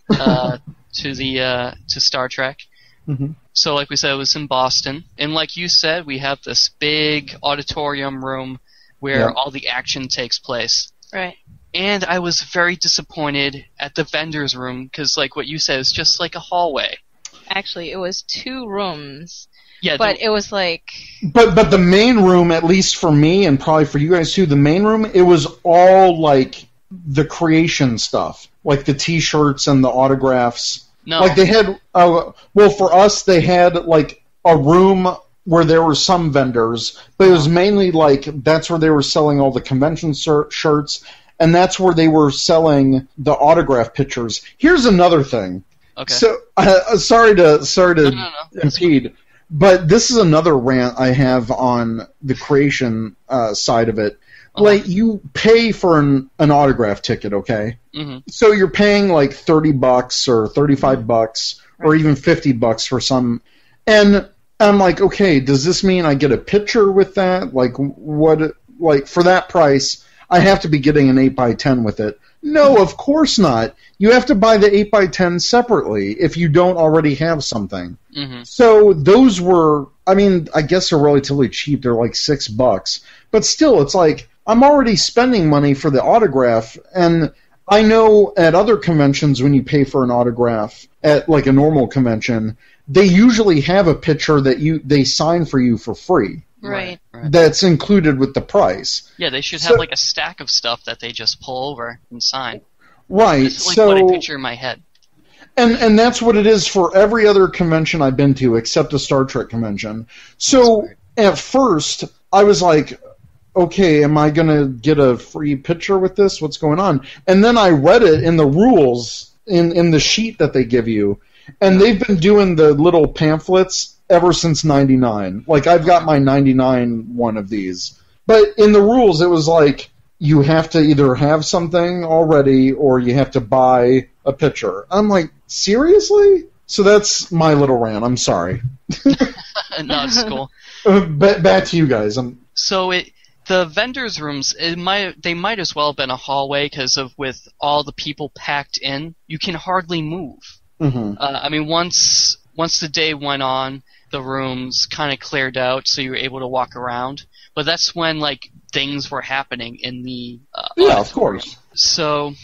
To Star Trek. Mm-hmm. So, like we said, it was in Boston, and like you said, we have this big auditorium room where all the action takes place. Right. And I was very disappointed at the vendors room because, like what you said, it's just like a hallway. Actually, it was 2 rooms. Yeah, but it was like... But the main room, at least for me, and probably for you guys too, the main room, it was all, like, the creation stuff. Like the T-shirts and the autographs. No. Like, they had... for us, they had, like, a room where there were some vendors, but it was mainly, like, that's where they were selling all the convention shirts, and that's where they were selling the autograph pictures. Here's another thing. Okay. So, sorry to impede... But this is another rant I have on the creation side of it. Like, you pay for an autograph ticket, okay? Mm-hmm. So you're paying like $30 or $35 or even $50 for some. And I'm like, okay, does this mean I get a picture with that? Like, what? Like, for that price, I have to be getting an 8x10 with it. No, of course not. You have to buy the 8x10 separately if you don't already have something. Mm-hmm. So those were, I mean, I guess they're relatively cheap. They're like $6. But still, it's like, I'm already spending money for the autograph. And I know at other conventions when you pay for an autograph at like a normal convention, they usually have a picture that they sign for you for free. Right. That's included with the price. Yeah, they should have like a stack of stuff that they just pull over and sign. Right. That's like what I picture in my head. And that's what it is for every other convention I've been to except a Star Trek convention. So at first I was like, okay, am I going to get a free picture with this? What's going on? And then I read it in the rules in the sheet that they give you. And they've been doing the little pamphlets ever since 99. Like, I've got my 99 one of these. But in the rules, it was like, you have to either have something already or you have to buy a picture. I'm like, seriously? So that's my little rant. I'm sorry. No, it's cool. Back to you guys. The vendors' rooms, they might as well have been a hallway because with all the people packed in, you can hardly move. Mm-hmm. I mean, once the day went on, the rooms kind of cleared out, so you were able to walk around. But that's when like things were happening in the of course. So,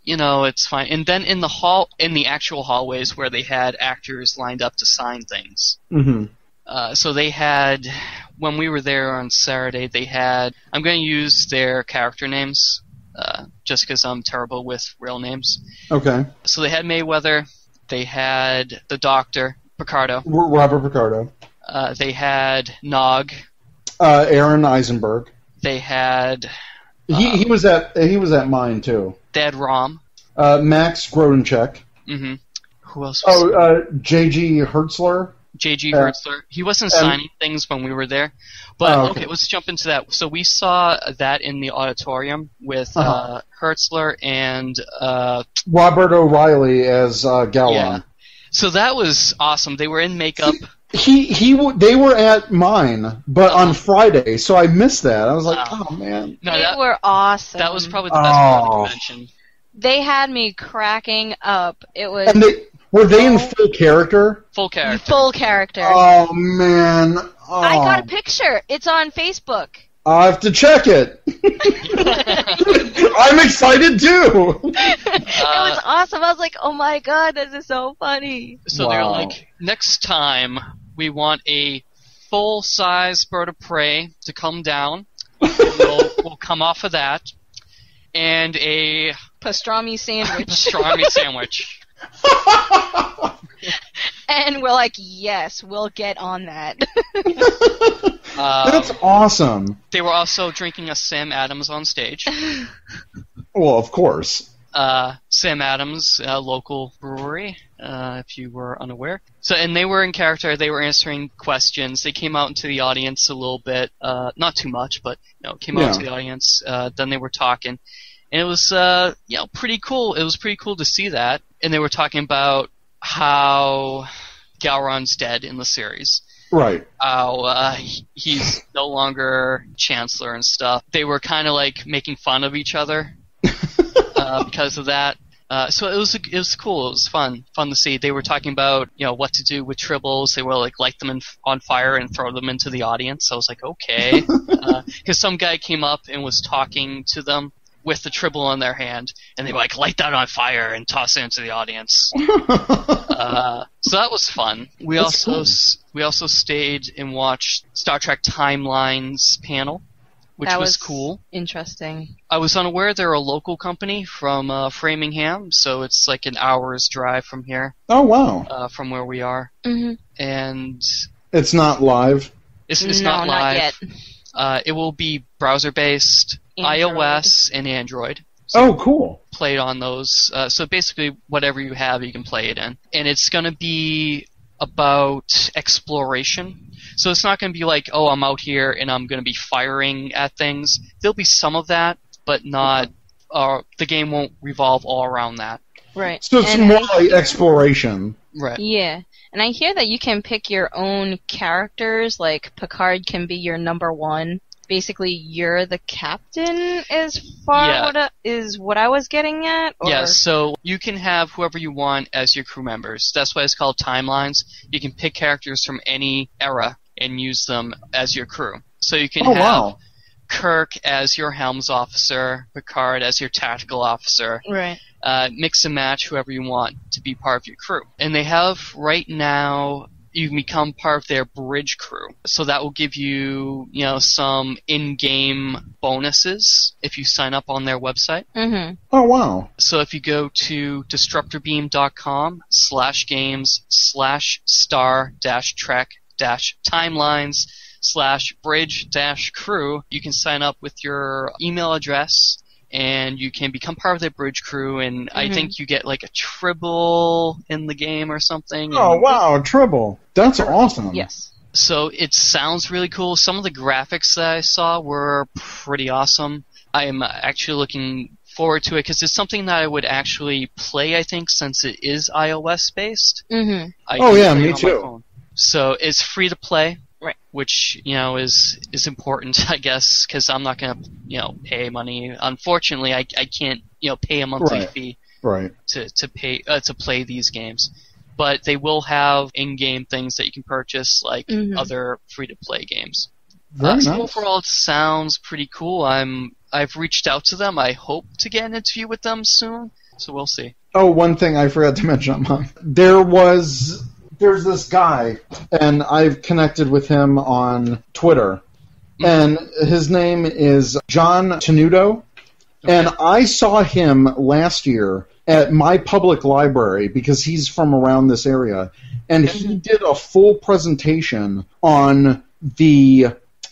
it's fine. And then in the actual hallways where they had actors lined up to sign things. Mm-hmm. So they had, when we were there on Saturday, they had. I'm going to use their character names, just because I'm terrible with real names. Okay. So they had Mayweather. They had the Doctor, Picardo. Robert Picardo. They had Nog. Aaron Eisenberg. They had. He was at mine too. They had Rom. Max Grodenchek. Mm-hmm. Who else? Was J.G. Hertzler. J.G. Hertzler. He wasn't signing things when we were there. But okay, let's jump into that. So we saw that in the auditorium with Hertzler and Robert O'Reilly as Gowron. Yeah. So that was awesome. They were in makeup. They were at mine, but on Friday, so I missed that. I was like, oh man. No, they were awesome. That was probably the best part of the convention. They had me cracking up. It was... And were they in full character? Full character. Full character. Oh, man. Oh. I got a picture. It's on Facebook. I'll have to check it. I'm excited, too. It was awesome. I was like, oh my god, this is so funny. So they're like, next time we want a full-size bird of prey to come down. We'll come off of that. And a pastrami sandwich. Pastrami sandwich. And we're like, yes, we'll get on that. That's awesome. They were also drinking a Sam Adams on stage. Well, of course. Sam Adams, a local brewery, if you were unaware. And they were in character. They were answering questions. They came out into the audience a little bit, not too much, but came out into the audience. Then they were talking, and it was pretty cool. It was pretty cool to see that. And they were talking about how Gowron's dead in the series. Right. How he's no longer Chancellor and stuff. They were kind of like making fun of each other. Because of that. So it was cool. It was fun to see. They were talking about what to do with tribbles. They were like light them on fire and throw them into the audience. I was like, okay, because some guy came up and was talking to them with the tribble in their hand, and they were like, light that on fire and toss it into the audience. So that was fun. We also stayed and watched Star Trek Timelines panel. Which was cool. Interesting. I was unaware they're a local company from Framingham, so it's like an hour's drive from here. Oh, wow. From where we are. Mm-hmm. And it's not live? It's not live. Not yet. It will be browser-based, iOS, and Android. So cool. Played on those. So basically, whatever you have, you can play it in. And it's going to be about exploration. So it's not going to be like, oh, I'm out here and I'm going to be firing at things. There'll be some of that, but not. The game won't revolve all around that. Right. So it's more like exploration. Right. Yeah. And I hear that you can pick your own characters, like Picard can be your number one. Basically, you're the captain as far as what I was getting at? Or? Yeah, so you can have whoever you want as your crew members. That's why it's called Timelines. You can pick characters from any era and use them as your crew. So you can have Kirk as your Helms officer, Picard as your tactical officer. Right. Mix and match whoever you want to be part of your crew. And they have right now, you can become part of their bridge crew. So that will give you, some in-game bonuses if you sign up on their website. Mm-hmm. Oh, wow. So if you go to disruptorbeam.com/games/star-trek-timelines/bridge-crew, you can sign up with your email address, and you can become part of their bridge crew, and I think you get like a tribble in the game or something. Oh, wow, a tribble. That's awesome. Yes. So it sounds really cool. Some of the graphics that I saw were pretty awesome. I am actually looking forward to it because it's something that I would actually play, I think, since it is iOS-based. Mm-hmm. Me too. So it's free to play. Right. Which, is important, I guess, because I'm not going to, pay money. Unfortunately, I can't, pay a monthly fee to play these games. But they will have in-game things that you can purchase, like other free-to-play games. Very nice. So overall, it sounds pretty cool. I've reached out to them. I hope to get an interview with them soon, so we'll see. Oh, one thing I forgot to mention. There's this guy, and I've connected with him on Twitter, and his name is John Tenuto, and I saw him last year at my public library because he's from around this area, and he did a full presentation on the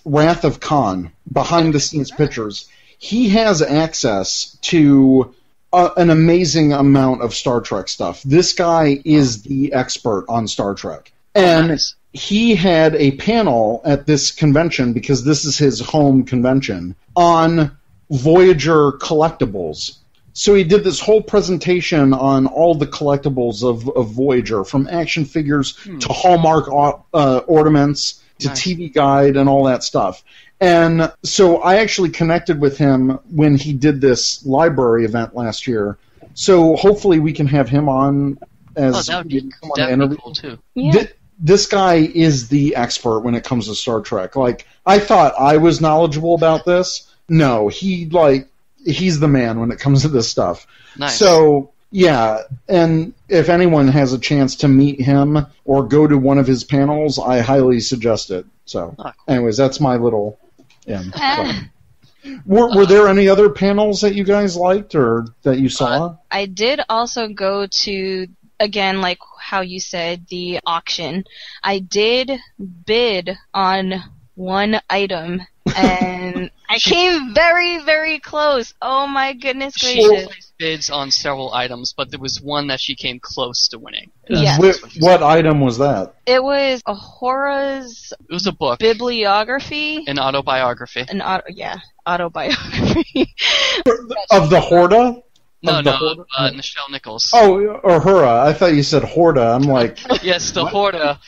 Wrath of Khan, behind-the-scenes pictures. He has access to an amazing amount of Star Trek stuff. This guy is the expert on Star Trek. And he had a panel at this convention, because this is his home convention, on Voyager collectibles. So he did this whole presentation on all the collectibles of Voyager, from action figures to Hallmark ornaments to TV Guide and all that stuff. And so I actually connected with him when he did this library event last year, So hopefully we can have him on as that would be cool too. Yeah. This guy is the expert when it comes to Star Trek. Like, I thought I was knowledgeable about this. No, he's the man when it comes to this stuff. Nice. So, yeah, and if anyone has a chance to meet him or go to one of his panels, I highly suggest it. So, anyways, that's my little... Yeah. Were there any other panels that you guys liked or that you saw? I did also go to, again, like how you said, the auction. I did bid on one item, and I came very, very close. Oh my goodness She gracious. placed bids on several items, but there was one that she came close to winning. Yeah. What item was that? It was Ahora's It was a book, bibliography. an autobiography. Autobiography. Of the Horda? No, Of the no, Horda? Nichelle Nichols. Oh, Uhura. I thought you said Horda. I'm like... Yes, the Horda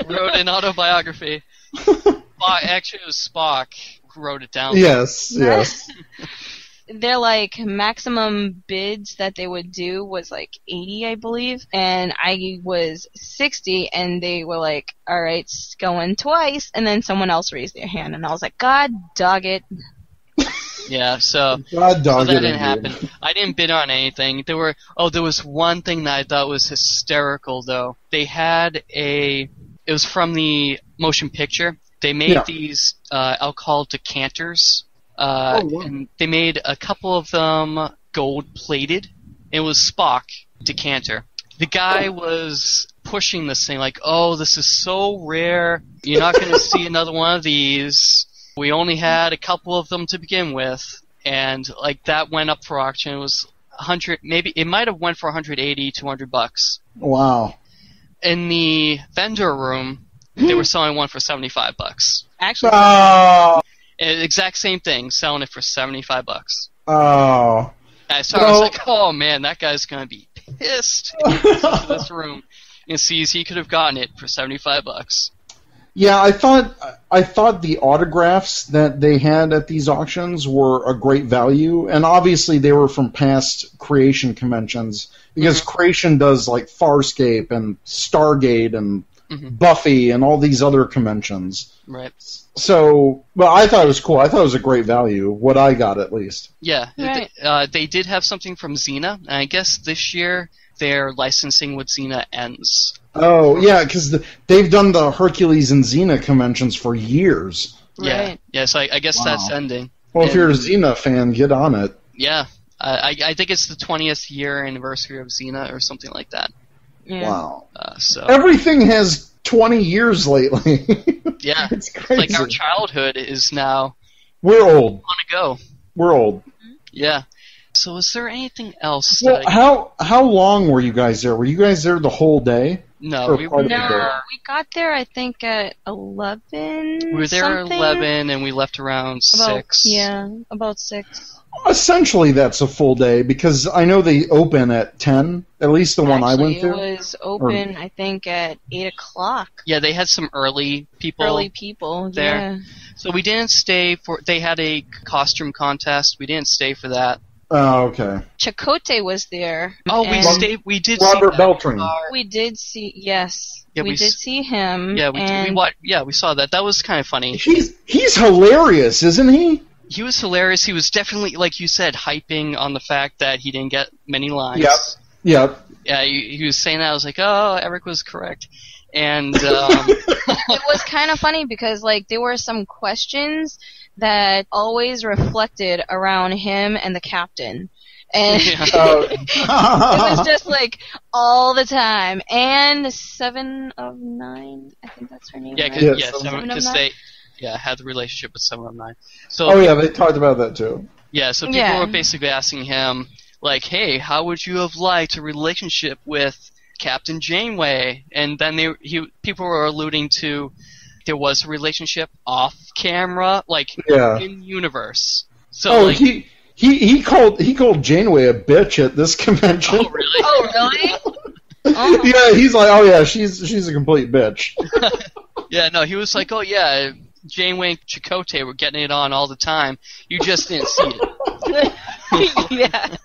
wrote an autobiography. Actually, it was Spock who wrote it down. Yes. Their like maximum bids that they would do was like 80, I believe, and I was 60, and they were like, "All right, it's going twice," and then someone else raised their hand, and I was like, "God dog it." Yeah, so God dog that it, didn't indeed. happen. I didn't bid on anything. There was one thing that I thought was hysterical though. They had it was from the motion picture. They made these alcohol decanters. And they made a couple of them gold-plated. It was Spock decanter. The guy was pushing this thing like, "Oh, this is so rare. You're not going to see another one of these. We only had a couple of them to begin with." And like that went up for auction. It was 100, maybe it might have went for 180, $200. Wow. In the vendor room, they were selling one for $75. Actually, Oh. Exact same thing, selling it for $75. Oh. I was like, oh man, that guy's gonna be pissed if he goes into this room and sees he could have gotten it for $75. Yeah, I thought the autographs that they had at these auctions were a great value, and obviously they were from past Creation conventions, because Creation does like Farscape and Stargate and Buffy and all these other conventions. Right. So, well, I thought it was cool. I thought it was a great value, what I got at least. Yeah, right. They did have something from Xena, and I guess this year their licensing with Xena ends. Oh, yeah, because they've done the Hercules and Xena conventions for years. right. Yeah, so I guess that's ending. Well, if you're a Xena fan, get on it. Yeah, I think it's the 20th year anniversary of Xena or something like that. Yeah. Wow. So Everything has 20 years lately. yeah, It's crazy. like our childhood is now We're old. on a go. We're old. Yeah. So is there anything else? Well, how long were you guys there? Were you guys there the whole day? No, Or we part were of the No, day? we got there, I think, at 11. We were there something. at 11, and we left around 6. Yeah, about 6. Essentially, that's a full day, because I know they open at 10, at least the one I went to. It was open, I think, at 8 o'clock. Yeah, they had some early people. there. Yeah. So we didn't stay for. They had a costume contest. We didn't stay for that. Oh, okay. Chakotay was there. Oh, we and stayed. We did. Robert see Beltran. We did see, yes. Yeah, we did see him. Yeah, and we saw that. That was kind of funny. He's hilarious, isn't he? He was hilarious. He was definitely, like you said, hyping on the fact that he didn't get many lines. Yep. Yeah, he was saying that. I was like, oh, Eric was correct. And it was kind of funny because, like, there were some questions that always reflected around him and the captain. And it was just, like, all the time. And 7 of 9, I think that's her name. Yeah, right? because they had the relationship with 7 of 9. So, oh, yeah, they talked about that, too. Yeah, so people were basically asking him, like, hey, how would you have liked a relationship with Captain Janeway? And then people were alluding to there was a relationship off camera, like in universe. So he called Janeway a bitch at this convention. Oh really? Oh. Yeah, he's like, oh yeah, she's a complete bitch. Yeah, no, he was like, oh yeah, Janeway and Chakotay were getting it on all the time. You just didn't see it. Yeah.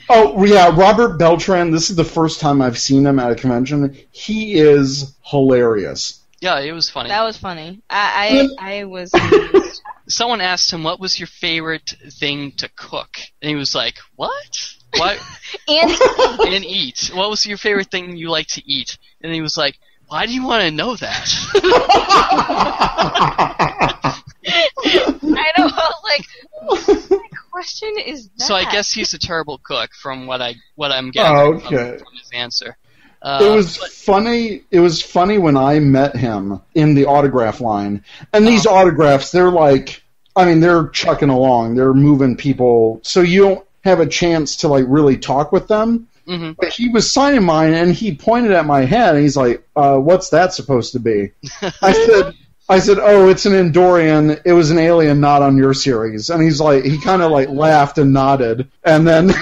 Oh, yeah, Robert Beltran, this is the first time I've seen him at a convention. He is hilarious. Yeah, it was funny. That was funny. I was amused. Someone asked him, what was your favorite thing to cook? And he was like, what? What? And eat. What was your favorite thing you like to eat? And he was like, why do you want to know that? I know, like, what kind of question is that? So I guess he's a terrible cook from what I'm getting from his answer. It was funny. It was funny when I met him in the autograph line, and these autographs, they're like, I mean, they're chucking along, they're moving people, so you don't have a chance to like really talk with them. Mm-hmm. But he was signing mine, and he pointed at my head, and he's like, "What's that supposed to be?" I said, "Oh, it's an Endorian. It was an alien not on your series." And he's like, he kind of like laughed and nodded, and then.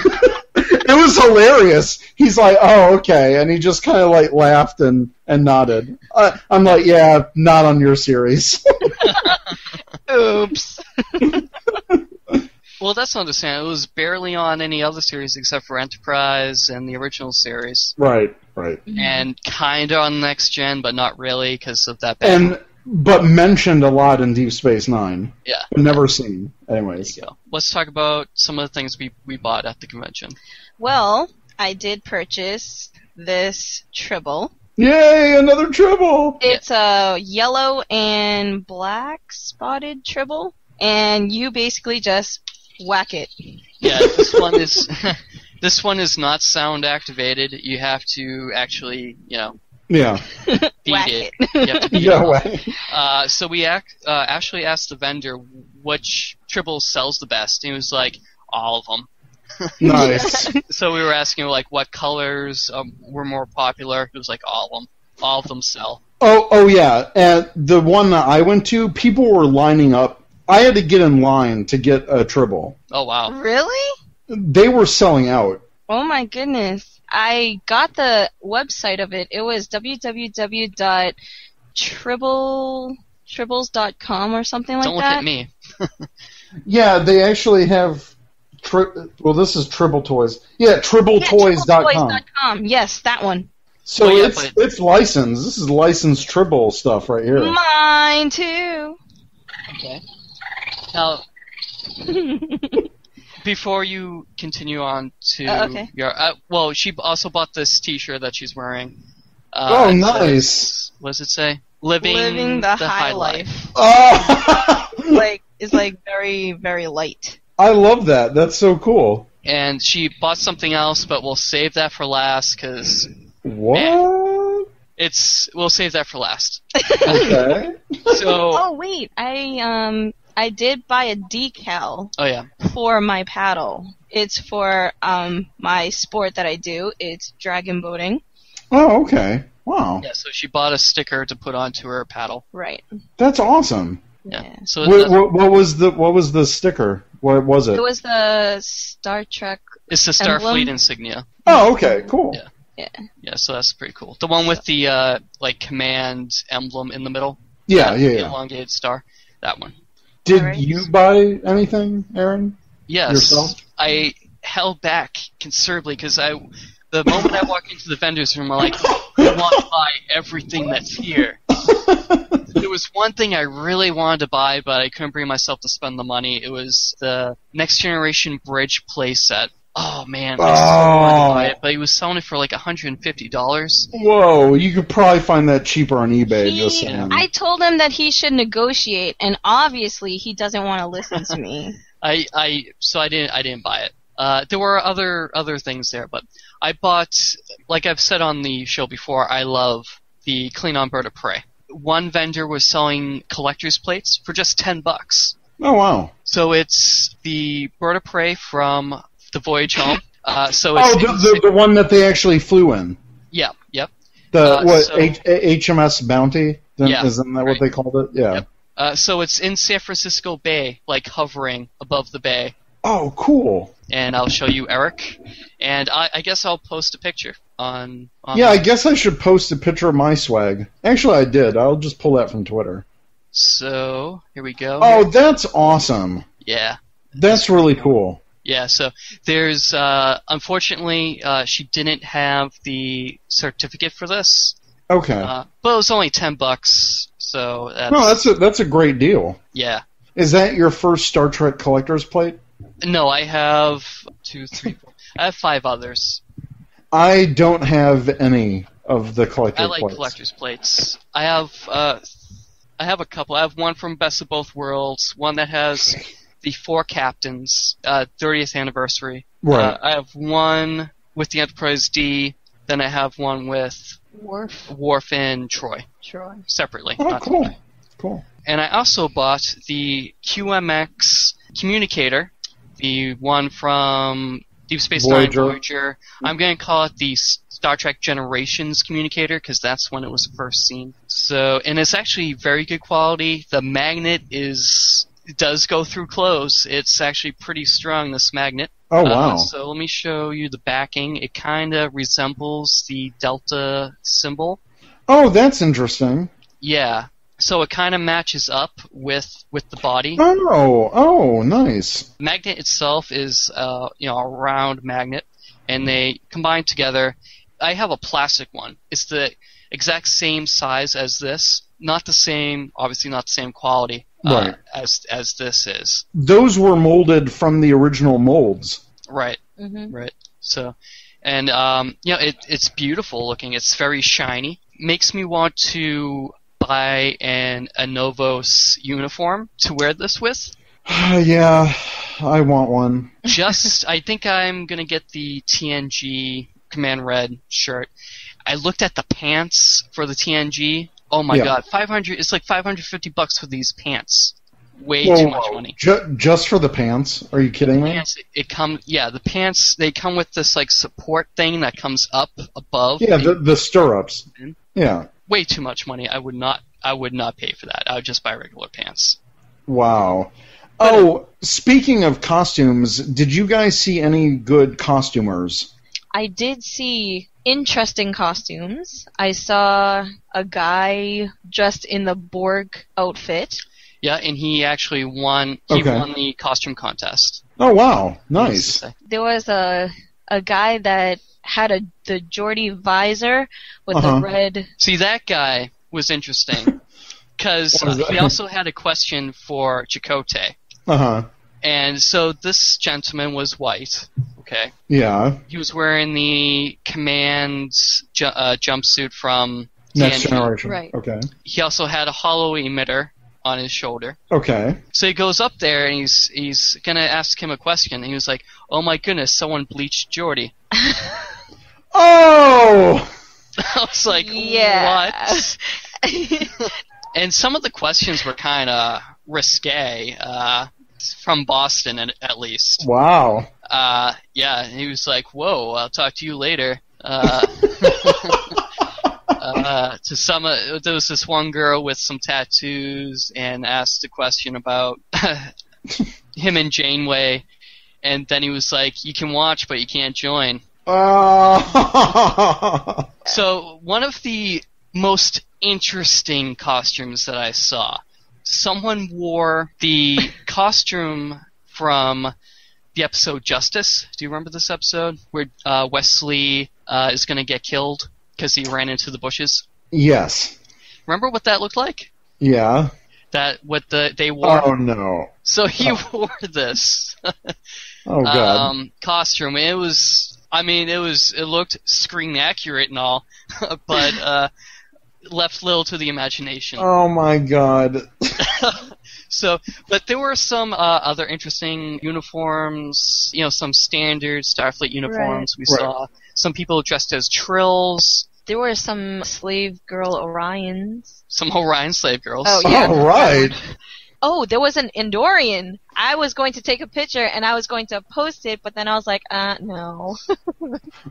It was hilarious. He's like, oh, okay. And he just kind of like laughed and nodded. I'm like, yeah, not on your series. Oops. Well, that's understandable. It was barely on any other series except for Enterprise and the original series. Right. And kind of on Next Gen, but not really because of that bad. But mentioned a lot in Deep Space Nine. Yeah. Never seen. Anyways. There you go. Let's talk about some of the things we bought at the convention. Well, I did purchase this Tribble. Yay, another Tribble! It's a yellow and black spotted Tribble, and you basically just whack it. Yeah, this one is not sound activated. You have to actually, Yeah. beat Whack it. it. You have to beat Yeah, so we actually asked the vendor which Tribble sells the best. And he was like, all of them. Nice. So we were asking him, like, what colors were more popular. He was like, all of them. All of them sell. Oh yeah. And the one that I went to, people were lining up. I had to get in line to get a Tribble. Oh, wow. Really? They were selling out. Oh my goodness. I got the website of it. It was www.tribbles.com or something like that. Don't look at me. Yeah, they actually have... well, this is Tribble Toys. Yeah, TribbleToys.com. TribbleToys.com. Yes, that one. So it's licensed. This is licensed Tribble stuff right here. Mine too. Okay. Now, before you continue on to your... well, she also bought this T-shirt that she's wearing. Oh, nice. What does it say? Living the high life. Oh! It's like very, very light. I love that. That's so cool. And she bought something else, but we'll save that for last, because... What? Man, we'll save that for last. Okay. So... Oh, wait. I did buy a decal for my paddle. It's for my sport that I do. It's dragon boating. Oh, okay. Wow. Yeah, so she bought a sticker to put onto her paddle. Right. That's awesome. Yeah. So what was the sticker? What was it? It was the Star Trek. It's the Starfleet insignia. Oh, okay, cool. Yeah, so that's pretty cool. The one with the command emblem in the middle. Yeah. The elongated star. That one. Did you buy anything, Aaron? Yes. Yourself? I held back considerably because the moment I walked into the vendor's room, I'm like, I want to buy everything that's here. There was one thing I really wanted to buy, but I couldn't bring myself to spend the money. It was the Next Generation Bridge playset. Oh, man. I so wanted to buy it, but he was selling it for like $150. Whoa, you could probably find that cheaper on eBay. Just saying. I told him that he should negotiate, and obviously he doesn't want to listen to me. So I didn't buy it. There were other things there, but I bought, like I've said on the show before, I love the Klingon Bird of Prey. One vendor was selling collector's plates for just $10. Oh, wow. So it's the Bird of Prey from the Voyage Home. The one that they actually flew in. Yeah, yep. HMS Bounty? Isn't that what they called it? Yeah. Yep. So it's in San Francisco Bay, like hovering above the bay. Oh, cool. And I'll show you Eric. And I guess I'll post a picture on yeah, I guess I should post a picture of my swag. Actually, I did. I'll just pull that from Twitter. So, here we go. Oh, that's awesome. Yeah. That's really cool. Yeah, so there's, unfortunately, she didn't have the certificate for this. Okay. But it was only $10, so that's... No, that's a great deal. Yeah. Is that your first Star Trek collector's plate? No, I have 2, 3, 4. I have 5 others. I don't have any of the collector's I like plates. collector's plates. I have a couple. I have one from Best of Both Worlds, one that has the 4 captains, 30th anniversary. Right. I have one with the Enterprise D, then I have one with Worf and Troy. Separately. Oh, cool. Cool. And I also bought the QMX communicator, the one from Deep Space Nine Voyager. I'm going to call it the Star Trek Generations communicator because that's when it was first seen. So, and it's actually very good quality. The magnet does go through clothes. It's actually pretty strong, this magnet. Oh, wow. So let me show you the backing. It kind of resembles the Delta symbol. Oh, that's interesting. Yeah. So it kind of matches up with the body. Oh, nice. The magnet itself is a round magnet, and they combine together. I have a plastic one. It's the exact same size as this. Not the same, obviously not the same quality as this is. Those were molded from the original molds. Right. Mm-hmm. Right. So, and it's beautiful looking. It's very shiny. Makes me want to buy a Novos uniform to wear this with. Yeah, I want one. I think I'm gonna get the TNG Command Red shirt. I looked at the pants for the TNG. Oh my god, $500! It's like $550 for these pants. Way too much money. Just for the pants? Are you kidding me? The pants. They come with this like support thing that comes up above. Yeah, the stirrups. Yeah. Way too much money. I would not pay for that. I would just buy regular pants. Wow. Speaking of costumes, did you guys see any good costumers? I did see interesting costumes. I saw a guy dressed in the Borg outfit. Yeah, and he actually won. He won the costume contest. Oh wow, nice. There was a guy that had the Geordie visor with the red. See, that guy was interesting because he also had a question for Chakotay. And so this gentleman was white. Okay. Yeah. He was wearing the command jumpsuit from Next TNG. Generation. Right. Okay. He also had a hollow emitter on his shoulder. Okay. So he goes up there and he's gonna ask him a question. And he was like, "Oh my goodness, someone bleached Geordie." Oh! I was like, yeah. What? And some of the questions were kind of risque, from Boston at least. Wow. Yeah, and he was like, "Whoa, I'll talk to you later." There was this one girl with some tattoos and asked a question about him and Janeway, and then he was like, "You can watch, but you can't join." So one of the most interesting costumes that I saw, someone wore the costume from the episode Justice. Do you remember this episode where Wesley is going to get killed because he ran into the bushes? Yes. Remember what that looked like? Yeah. They wore. Oh no. So he wore this. Oh god. Costume. It looked screen accurate and all, but left little to the imagination. Oh my god. So, but there were some other interesting uniforms, some standard Starfleet uniforms. Right. We saw some people dressed as Trills. There were some slave girl Orions. Some Orion slave girls. Oh, yeah. All right. Oh, there was an Endorian. I was going to take a picture and I was going to post it, but then I was like, no.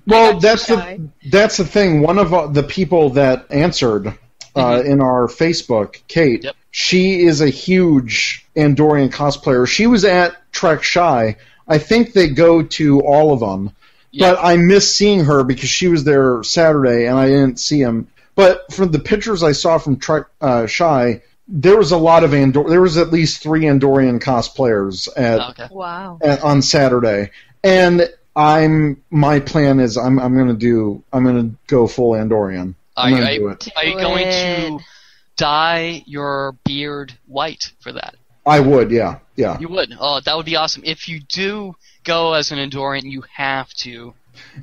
Well, that's the thing. One of the people that answered in our Facebook, Kate, she is a huge Andorian cosplayer. She was at Trek Shy. I think they go to all of them. But I missed seeing her because she was there Saturday and I didn't see him. But from the pictures I saw from Trek Shy, there was a lot of there was at least 3 Andorian cosplayers Wow. on Saturday, and my plan is I'm gonna go full Andorian. Are you going to dye your beard white for that? I would, yeah. You would? Oh, that would be awesome. If you do go as an Andorian, you have to.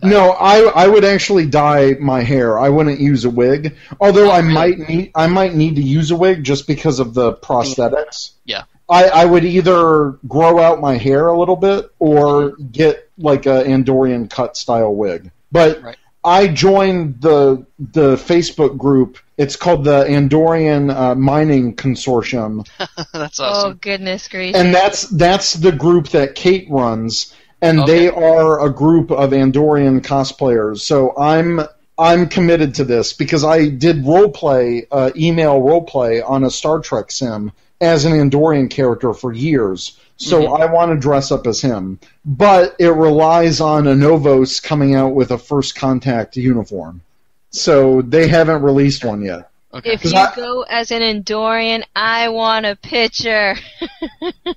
No, I would actually dye my hair. I wouldn't use a wig, although I might need to use a wig just because of the prosthetics. Yeah. I would either grow out my hair a little bit or get like a Andorian cut style wig. But I joined the Facebook group. It's called the Andorian Mining Consortium. That's awesome. Oh, goodness gracious. And that's the group that Kate runs, and they are a group of Andorian cosplayers. So I'm committed to this because I did email roleplay on a Star Trek sim as an Andorian character for years. So I want to dress up as him. But it relies on Anovos coming out with a First Contact uniform. So they haven't released one yet. Okay. If you go as an Andorian, I want a picture.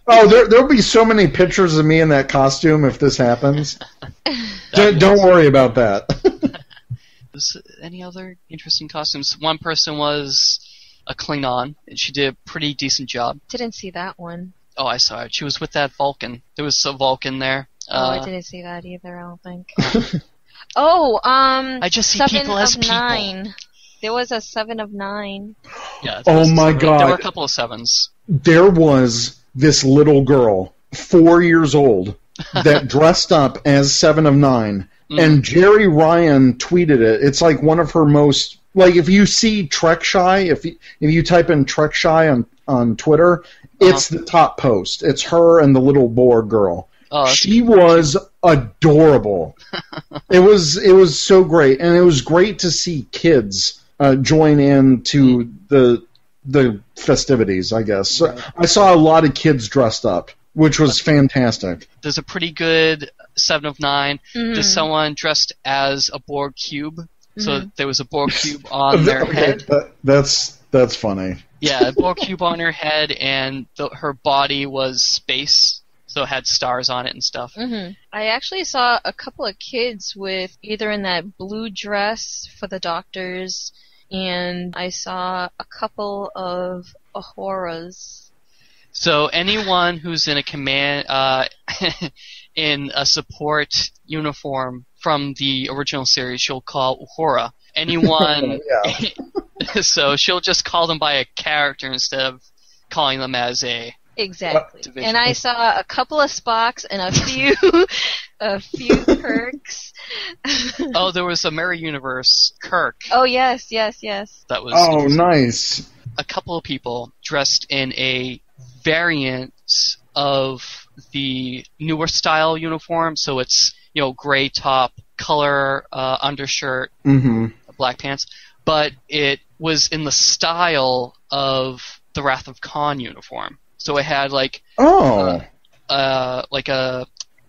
There'll be so many pictures of me in that costume if this happens. Don't worry about that. Was any other interesting costumes? One person was a Klingon, and she did a pretty decent job. Didn't see that one. Oh, I saw it. She was with that Vulcan. There was a Vulcan there. I didn't see that either, I don't think. I just see 7 people as of people. 9. There was a 7 of 9. Yeah. Oh my God. There were a couple of 7s. There was this little girl, 4 years old, that dressed up as 7 of 9, and Jerry Ryan tweeted it. It's like one of her most, like if you see Trek Shy, if you type in Trek Shy on Twitter, it's the top post. It's her and the little Borg girl. Oh, she was adorable. It was so great, and it was great to see kids join in to the festivities, I guess. So I saw a lot of kids dressed up, which was fantastic. There's a pretty good 7 of 9. There's someone dressed as a Borg cube. So there was a Borg cube on their head. That's funny. Yeah, a Borg cube on her head, and her body was space, so it had stars on it and stuff. I actually saw a couple of kids with either in that blue dress for the doctors, and I saw a couple of Ahoras. So anyone who's in a command, in a support uniform from the original series, you'll call Uhura. Anyone, so she'll just call them by a character instead of calling them as a division. And I saw a couple of Spocks and a few Kirks. Oh, there was a Merry Universe Kirk. Oh yes. That was nice. A couple of people dressed in a variant of the newer style uniform, so it's gray top, color undershirt, black pants, but it was in the style of the Wrath of Khan uniform. So it had like a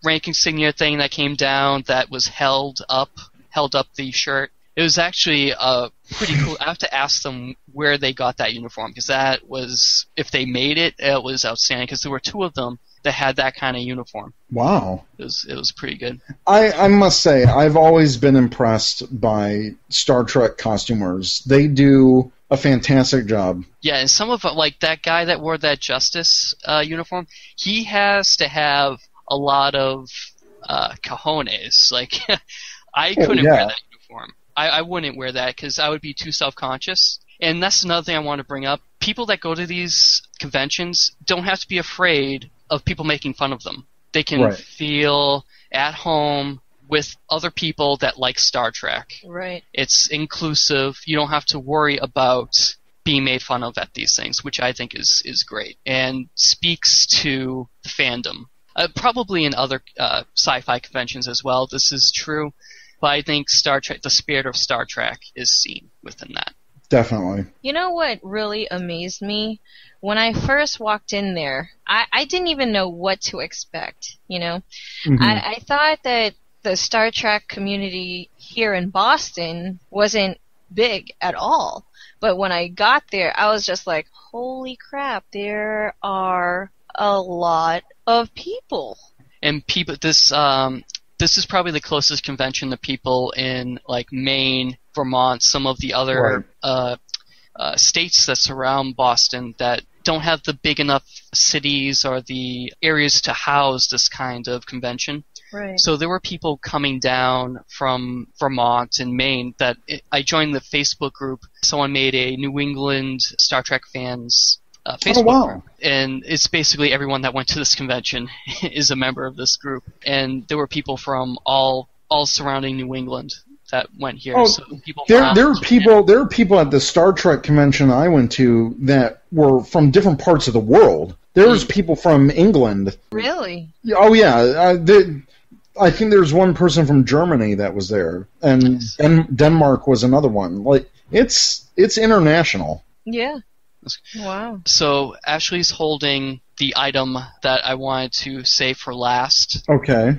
rank insignia thing that came down that was held up the shirt. It was actually pretty cool. I have to ask them where they got that uniform, because that was, if they made it, it was outstanding, because there were 2 of them that had that kind of uniform. Wow. It was pretty good. I must say, I've always been impressed by Star Trek costumers. They do a fantastic job. Yeah, and some of them, like that guy that wore that Justice uniform, he has to have a lot of cojones. Like, I couldn't wear that uniform. I wouldn't wear that because I would be too self-conscious. And that's another thing I want to bring up. People that go to these conventions don't have to be afraid of people making fun of them. They can feel at home with other people that like Star Trek. Right. It's inclusive. You don't have to worry about being made fun of at these things, which I think is great and speaks to the fandom. Probably in other sci-fi conventions as well, this is true. But I think Star Trek, the spirit of Star Trek, is seen within that. Definitely. You know what really amazed me? When I first walked in there, I didn't even know what to expect, I thought that the Star Trek community here in Boston wasn't big at all. But when I got there, I was just like, holy crap, there are a lot of people. And people, this is probably the closest convention to people in like Maine, Vermont, some of the other states that surround Boston that don't have the big enough cities or the areas to house this kind of convention. Right. So there were people coming down from Vermont and Maine that I joined the Facebook group. Someone made a New England Star Trek fans Facebook group. And it's basically everyone that went to this convention is a member of this group. And there were people from all surrounding New England that went here. So there are people at the Star Trek convention I went to that were from different parts of the world. There was people from England. Really? Oh yeah. I think there's one person from Germany that was there, and Denmark was another one. Like it's international. Yeah. Wow. So Ashley's holding the item that I wanted to save for last. Okay.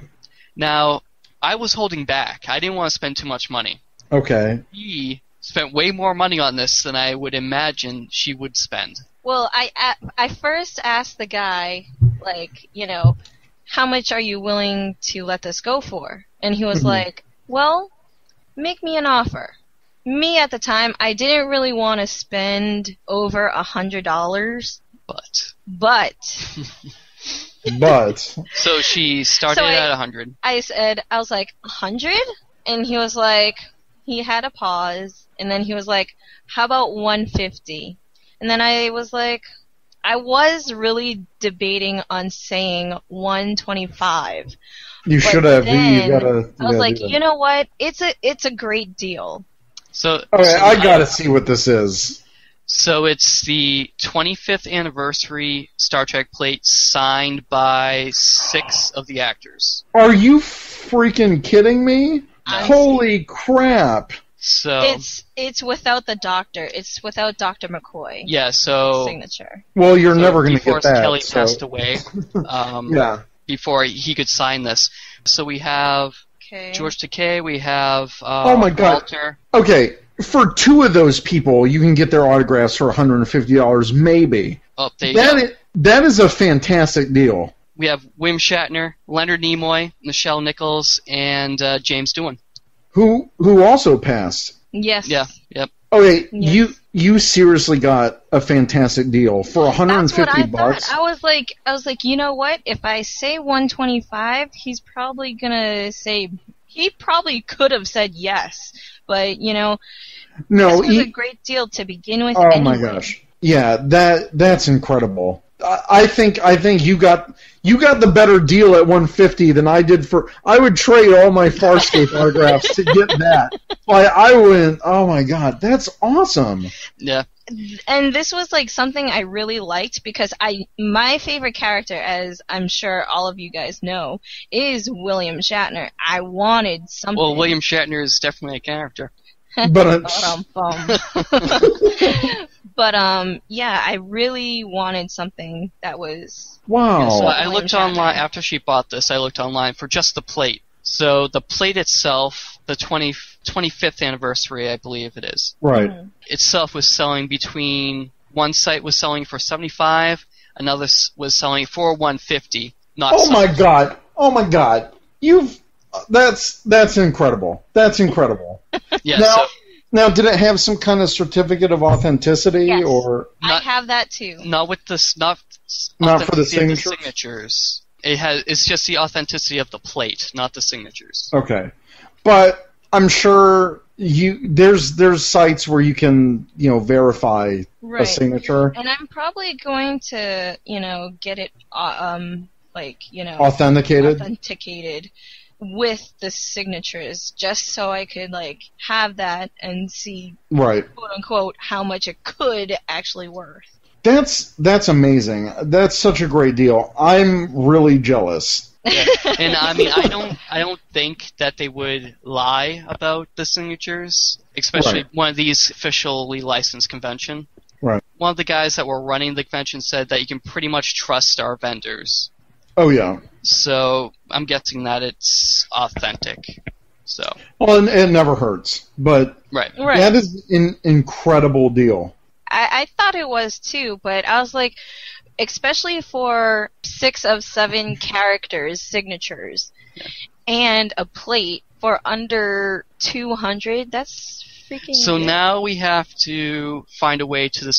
Now, I was holding back. I didn't want to spend too much money. Okay. She spent way more money on this than I would imagine she would spend. Well, I first asked the guy, like, how much are you willing to let this go for? And he was like, well, make me an offer. Me at the time, I didn't really want to spend over $100. But. So she started at 100. I was like, 100? And he was like, he had a pause, and then he was like, how about 150? And then I was like, I was really debating on saying 125. You should have. I was like, you know what? It's a great deal. So I gotta see what this is. So it's the 25th anniversary Star Trek plate signed by 6 of the actors. Are you freaking kidding me? Holy crap! So it's without the Doctor. It's without Dr. McCoy. Yeah. So signature. Well, you're never going to get that. Before Kelly passed away. Before he could sign this. So we have George Takei. We have oh my God. Walter. Okay, for 2 of those people, you can get their autographs for $150, maybe. Oh, there you go. That is a fantastic deal. We have William Shatner, Leonard Nimoy, Nichelle Nichols, and James Doohan. Who also passed. Yes. Yeah. Yep. Okay, yes. You seriously got a fantastic deal for $150. That's what I thought. I was like, you know what? If I say 125, he's probably gonna say. He probably could have said yes, but no, this was a great deal to begin with. Oh my gosh! Yeah, that's incredible. I think you got the better deal at 150 than I did for. I would trade all my Farscape autographs to get that. I went. Oh my God, that's awesome. Yeah. And this was like something I really liked because my favorite character, as I'm sure all of you guys know, is William Shatner. I wanted something. Well, William Shatner is definitely a character. But yeah, I really wanted something that was. Wow. Yeah, so I looked online after she bought this. I looked online for just the plate. So the plate itself, the 25th anniversary, I believe it is. Right. Itself was selling between one site was selling for $75, another was selling for $150. Oh my God! Oh my God! That's incredible. That's incredible. Yeah. Now, did it have some kind of certificate of authenticity, yes. or I have that too? Not with this. Not for the signatures. It's just the authenticity of the plate, not the signatures. Okay, but I'm sure there's sites where you can verify a signature. And I'm probably going to get it authenticated with the signatures, just so I could have that and see, right, quote unquote, how much it could actually worth. That's amazing. That's such a great deal. I'm really jealous. Yeah. And I mean, I don't think that they would lie about the signatures, especially one of these officially licensed convention. Right. One of the guys that were running the convention said that you can pretty much trust our vendors. Oh yeah. So I'm guessing that it's authentic. So. Well, it never hurts, but Right. that is an incredible deal. I thought it was too, but I was like, especially for 6 of 7 characters, signatures, and a plate for under 200, that's freaking So good. now we have to find a way to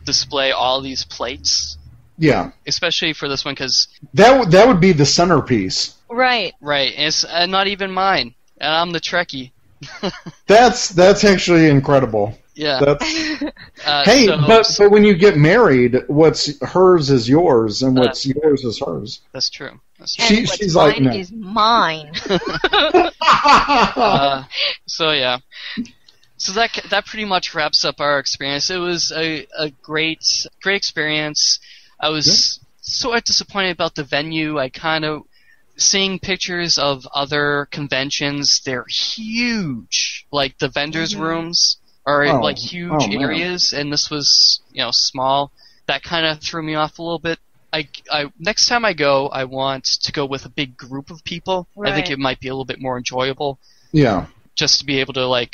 display all these plates, Yeah. especially for this one, because... That would be the centerpiece. Right. Right, and it's not even mine, and I'm the Trekkie. That's actually incredible. Yeah. That's hey, so but when you get married, what's hers is yours, and what's yours is hers. That's true. That's And true. what's She's like, mine no. is mine. So yeah. So that pretty much wraps up our experience. It was a great experience. I was sort of disappointed about the venue. I kind of seeing pictures of other conventions. They're huge. Like the vendors' rooms are like huge areas, and this was small. That kind of threw me off a little bit. I next time I go, I want to go with a big group of people. Right. I think it might be a little bit more enjoyable. Yeah. Just to be able to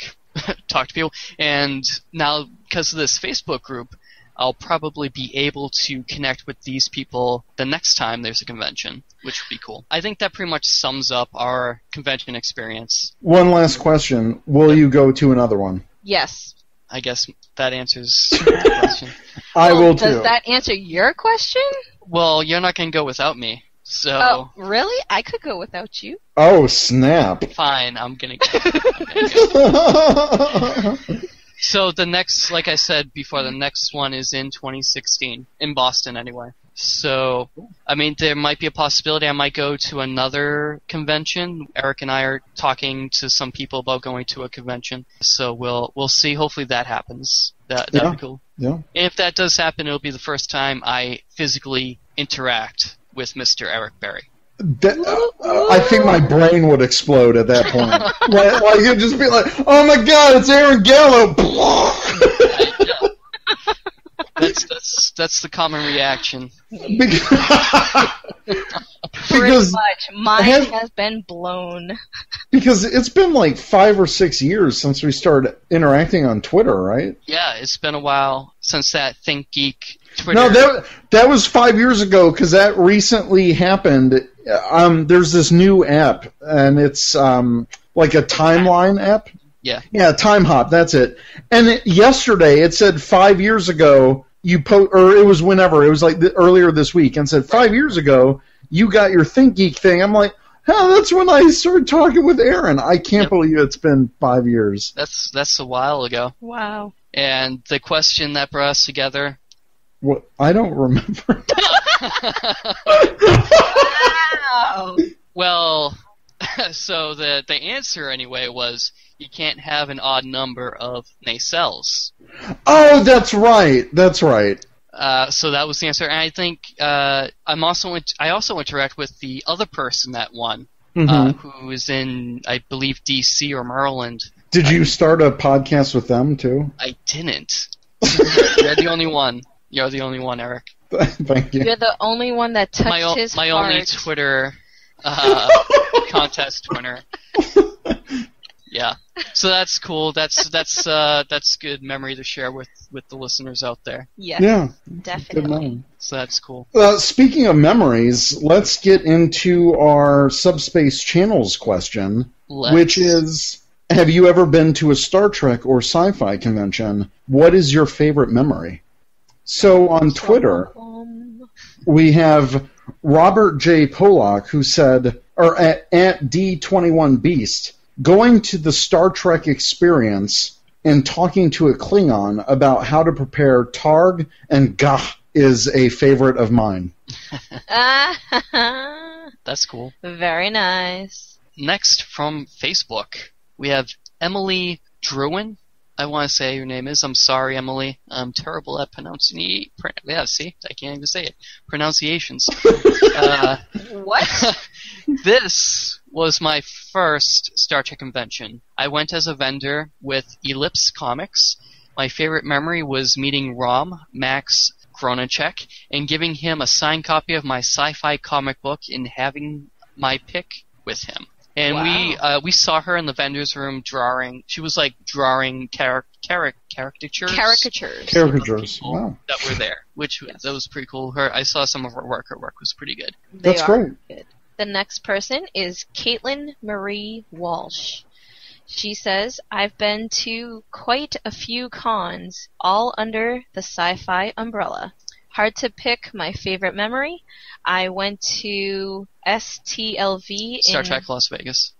talk to people. And now because of this Facebook group, I'll probably be able to connect with these people the next time there's a convention, which would be cool. I think that pretty much sums up our convention experience. One last question: will you go to another one? Yes. I guess that answers the question. I will Does too. that answer your question? Well, you're not going to go without me, so Oh, really? I could go without you. Oh, snap. fine, I'm going to go. So the next, like I said before, the next one is in 2016, in Boston anyway. So, I mean, there might be a possibility I might go to another convention. Eric and I are talking to some people about going to a convention. So we'll see. Hopefully that happens. That'd be cool. Yeah. And if that does happen, it'll be the first time I physically interact with Mr. Eric Berry. I think my brain would explode at that point. like you'd just be like, "Oh my God, it's Aaron Gallo!" That's the common reaction. Pretty because much. Mine has been blown. because it's been like 5 or 6 years since we started interacting on Twitter, right? Yeah, it's been a while since that Think Geek Twitter. No, that was 5 years ago because that recently happened. There's this new app, and it's like a timeline app. Yeah, Time Hop. That's it. And yesterday it said 5 years ago or it was whenever. It was like earlier this week, and said 5 years ago you got your Think Geek thing. I'm like, hell, that's when I started talking with Aaron. I can't believe it's been 5 years. That's a while ago. Wow. And the question that brought us together. What? I don't remember. Wow. Well, so the answer anyway was you can't have an odd number of nacelles. Oh, that's right. That's right. So that was the answer. And I think I also interact with the other person that won, who is in, I believe, D.C. or Maryland. Did you start a podcast with them too? I didn't. You're the only one. You're the only one, Eric. Thank you. You're the only one that touched his my heart. only Twitter contest winner. Yeah. So that's cool. That's good memory to share with the listeners out there. Yes, Yeah. Good definitely. memory. So that's cool. Speaking of memories, let's get into our Subspace Channels question, which is, have you ever been to a Star Trek or sci-fi convention? What is your favorite memory? So on Twitter, we have Robert J. Polak, who said, or at D21Beast, going to the Star Trek experience and talking to a Klingon about how to prepare Targ and Gah is a favorite of mine. That's cool. Very nice. Next from Facebook, we have Emily Druin. I want to say your name is. I'm sorry, Emily. I'm terrible at pronouncing it. Yeah, see? I can't even say it. Pronunciations. What? This was my first Star Trek convention. I went as a vendor with Ellipse Comics. My favorite memory was meeting Rom, Max Gronacek, and giving him a signed copy of my sci-fi comic book and having my pick with him. And Wow. we saw her in the vendor's room drawing. She was like drawing caricatures. Caricatures. People Wow. that were there, which Yes. that was pretty cool. I saw some of her work. Her work was pretty good. They That's are great. good. The next person is Caitlin Marie Walsh. She says, I've been to quite a few cons, all under the sci-fi umbrella. Hard to pick my favorite memory. I went to STLV Star Trek Las Vegas.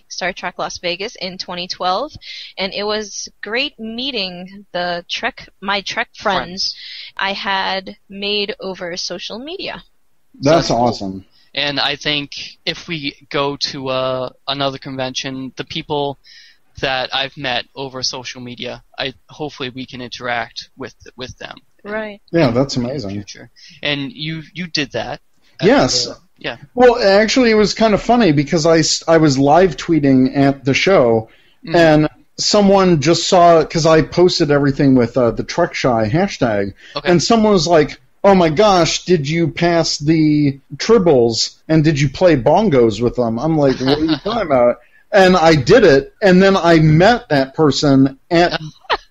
Star Trek Las Vegas in 2012, and it was great meeting my Trek friends I had made over social media. That's So cool. awesome. And I think if we go to another convention, the people that I've met over social media, hopefully we can interact with them. Right. Yeah, that's in the amazing. future. And you did that. Yes. Yeah. Well, actually, it was kind of funny because I was live tweeting at the show, Mm. and someone just saw, because I posted everything with the Trek Shy hashtag, Okay. and someone was like, oh my gosh, did you pass the tribbles, and did you play bongos with them? I'm like, what are you talking about? And I did it, and then I met that person at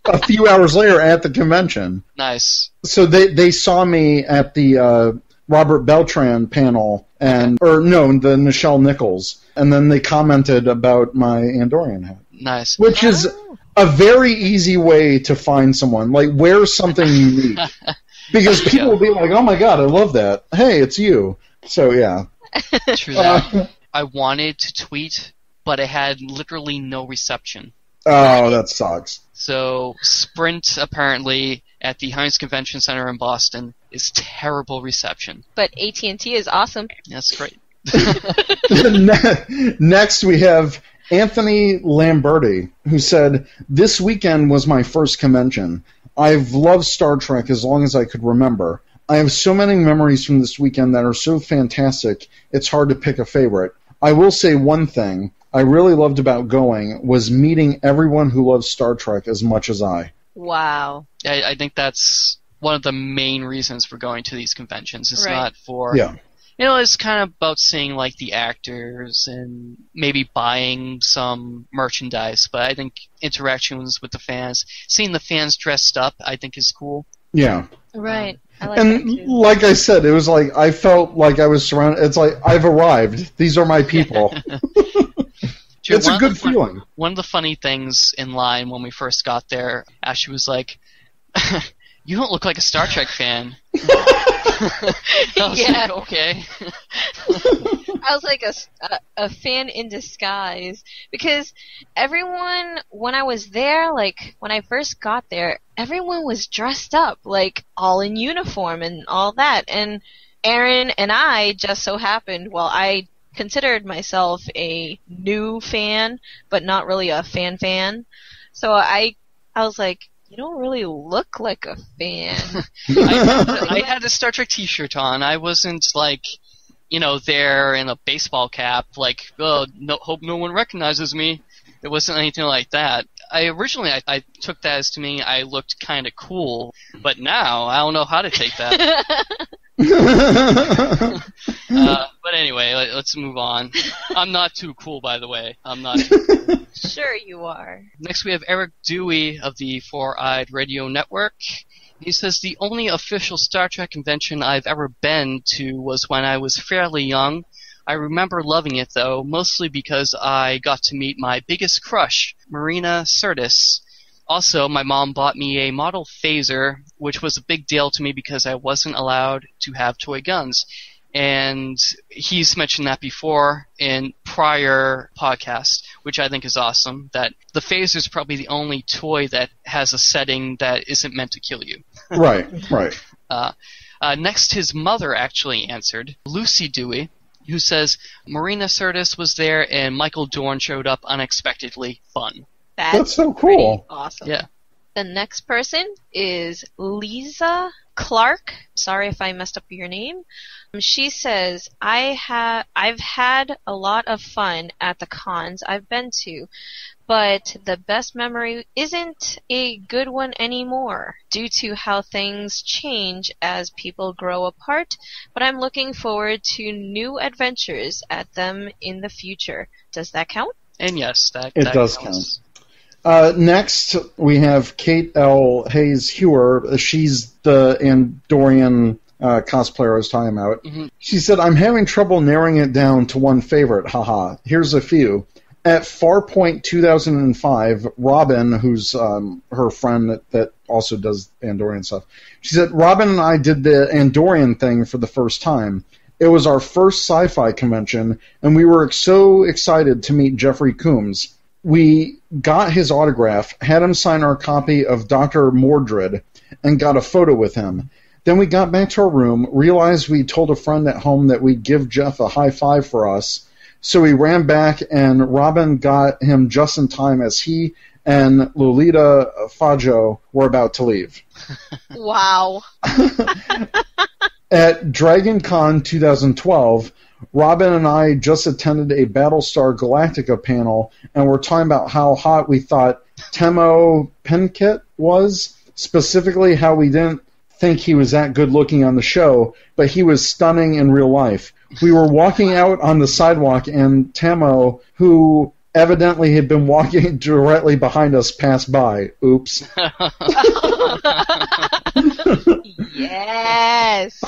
a few hours later at the convention. Nice. So they saw me at the Robert Beltran panel, the Nichelle Nichols, and then they commented about my Andorian hat, Nice. which is a very easy way to find someone. Like, wear something unique. Because people will be like, oh my god, I love that. Hey, it's you. So, yeah. True that. I wanted to tweet, but it had literally no reception. Oh, that sucks. So Sprint, apparently, at the Heinz Convention Center in Boston, is terrible reception. But AT&T is awesome. That's great. Next, we have Anthony Lamberti, who said, this weekend was my first convention. I've loved Star Trek as long as I could remember. I have so many memories from this weekend that are so fantastic, it's hard to pick a favorite. I will say one thing I really loved about going was meeting everyone who loves Star Trek as much as I. Wow. I think that's one of the main reasons for going to these conventions. It's Right. not for... Yeah. You know, it's kind of about seeing, like, the actors and maybe buying some merchandise, but I think interactions with the fans, seeing the fans dressed up, I think is cool. Yeah. Right. I like that And too. like I said, it was like I felt like I was surrounded. It's like, I've arrived. These are my people. Sure, It's a good feeling. One of the funny things in line when we first got there, Ashley was like, you don't look like a Star Trek fan. I was Yeah. like, okay. I was like a fan in disguise, because everyone, when I was there, like when I first got there, everyone was dressed up, like all in uniform and all that. And Aaron and I just so happened, well, I considered myself a new fan, but not really a fan. So I was like, you don't really look like a fan. I had a Star Trek t-shirt on. I wasn't like, you know, there in a baseball cap, like, oh, no, hope no one recognizes me. It wasn't anything like that. I took that as to mean I looked kind of cool, but now I don't know how to take that. But anyway, let's move on. I'm not too cool, by the way. I'm not too cool. Sure you are. Next we have Eric Dewey of the Four-Eyed Radio Network. He says, the only official Star Trek convention I've ever been to was when I was fairly young. I remember loving it, though, mostly because I got to meet my biggest crush, Marina Sirtis. Also, my mom bought me a model phaser, which was a big deal to me because I wasn't allowed to have toy guns. And he's mentioned that before in prior podcasts, which I think is awesome, that the phaser is probably the only toy that has a setting that isn't meant to kill you. Right. Next, his mother actually answered, Lucy Dewey, who says, Marina Sirtis was there and Michael Dorn showed up unexpectedly. Fun. That's so pretty cool. awesome. Yeah. The next person is Lisa Clark, sorry if I messed up your name. She says, I've had a lot of fun at the cons I've been to, but the best memory isn't a good one anymore due to how things change as people grow apart, but I'm looking forward to new adventures at them in the future. Does that count? And yes, that does counts. count. Next, we have Kate L. Hayes-Hewer. She's the Andorian cosplayer I was talking about. Mm-hmm. She said, I'm having trouble narrowing it down to one favorite. Haha. Here's a few. At Farpoint 2005, Robin, who's her friend that also does Andorian stuff, she said, Robin and I did the Andorian thing for the first time. It was our first sci-fi convention, and we were so excited to meet Jeffrey Combs. We got his autograph, had him sign our copy of Dr. Mordred, and got a photo with him. Then we got back to our room, realized we told a friend at home that we'd give Jeff a high five for us, so we ran back, and Robin got him just in time as he and Lolita Fajo were about to leave. Wow. At Dragon Con 2012, Robin and I just attended a Battlestar Galactica panel, and we're talking about how hot we thought Temo Penkett was, specifically how we didn't think he was that good looking on the show, but he was stunning in real life. We were walking out on the sidewalk, and Temo, who evidently had been walking directly behind us, passed by. Oops. Yes!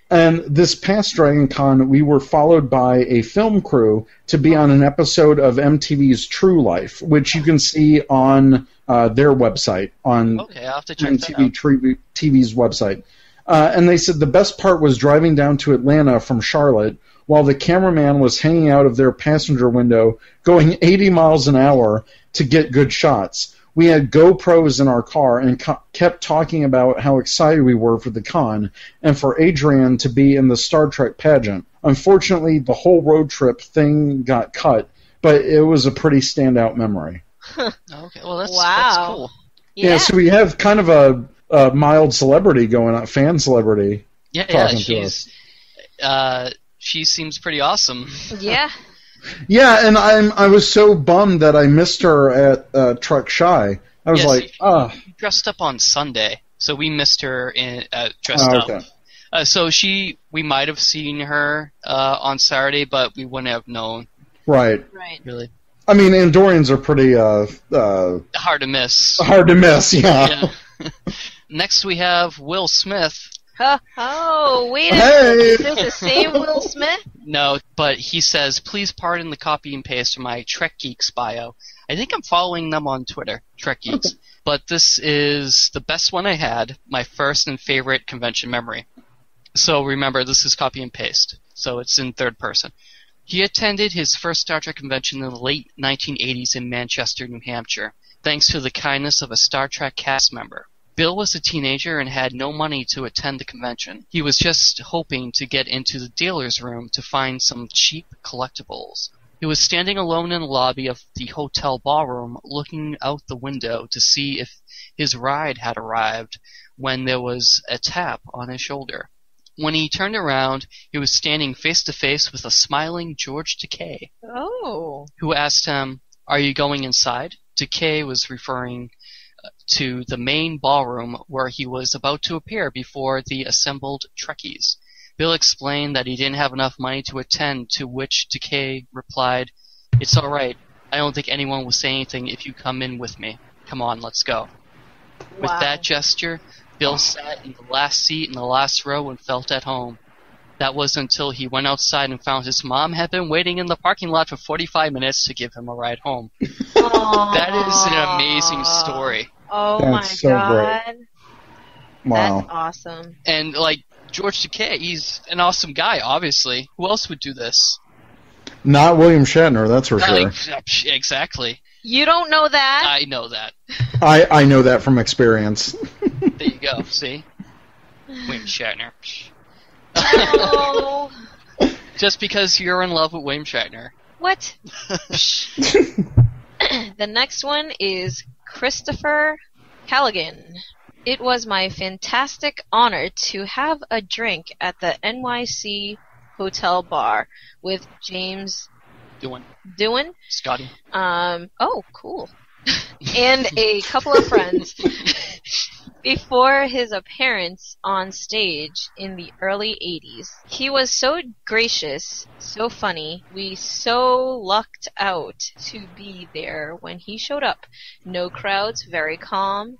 And this past Dragon Con, we were followed by a film crew to be on an episode of MTV's True Life, which you can see on their website, on Okay, I'll have to check MTV TV's website. And they said the best part was driving down to Atlanta from Charlotte while the cameraman was hanging out of their passenger window going 80 miles an hour to get good shots. We had GoPros in our car and kept talking about how excited we were for the con and for Adrian to be in the Star Trek pageant. Unfortunately, the whole road trip thing got cut, but it was a pretty standout memory. Okay, well, that's cool. Yeah, so we have kind of a mild celebrity going on, fan celebrity. Yeah, she seems pretty awesome. Yeah. Yeah, and I was so bummed that I missed her at Truck Shy. I was she dressed up on Sunday, so we missed her dressed up. So we might have seen her on Saturday, but we wouldn't have known. Right. Really. I mean, Andorians are pretty hard to miss. Hard to miss, yeah. Next we have Will Smith. Oh, wait a minute. Is this the same Will Smith? No, but he says, please pardon the copy and paste from my Trek Geeks bio. I think I'm following them on Twitter, Trek Geeks. But this is the best one I had, my first and favorite convention memory. So remember, this is copy and paste, so it's in third person. He attended his first Star Trek convention in the late 1980s in Manchester, New Hampshire, thanks to the kindness of a Star Trek cast member. Bill was a teenager and had no money to attend the convention. He was just hoping to get into the dealer's room to find some cheap collectibles. He was standing alone in the lobby of the hotel ballroom, looking out the window to see if his ride had arrived when there was a tap on his shoulder. When he turned around, he was standing face to face with a smiling George Takei. Oh. Who asked him, "Are you going inside?" Takei was referring to the main ballroom where he was about to appear before the assembled Trekkies. Bill explained that he didn't have enough money to attend, to which Takei replied, "It's all right. I don't think anyone will say anything if you come in with me. Come on, let's go." Wow. With that gesture, Bill sat in the last seat in the last row and felt at home. That was until he went outside and found his mom had been waiting in the parking lot for 45 minutes to give him a ride home. That is an amazing story. Oh, that's my God. Great. Wow. That's awesome. And, George Takei, he's an awesome guy, obviously. Who else would do this? Not William Shatner, that's for sure. Exactly. You don't know that? I know that. I know that from experience. There you go, see? William Shatner. Oh. Just because you're in love with William Shatner. What? The next one is Christopher Callaghan. It was my fantastic honor to have a drink at the NYC Hotel Bar with James Doohan? Scotty. Oh, cool. And a couple of friends before his appearance on stage in the early 80s. He was so gracious, so funny. We so lucked out to be there when he showed up. No crowds, very calm.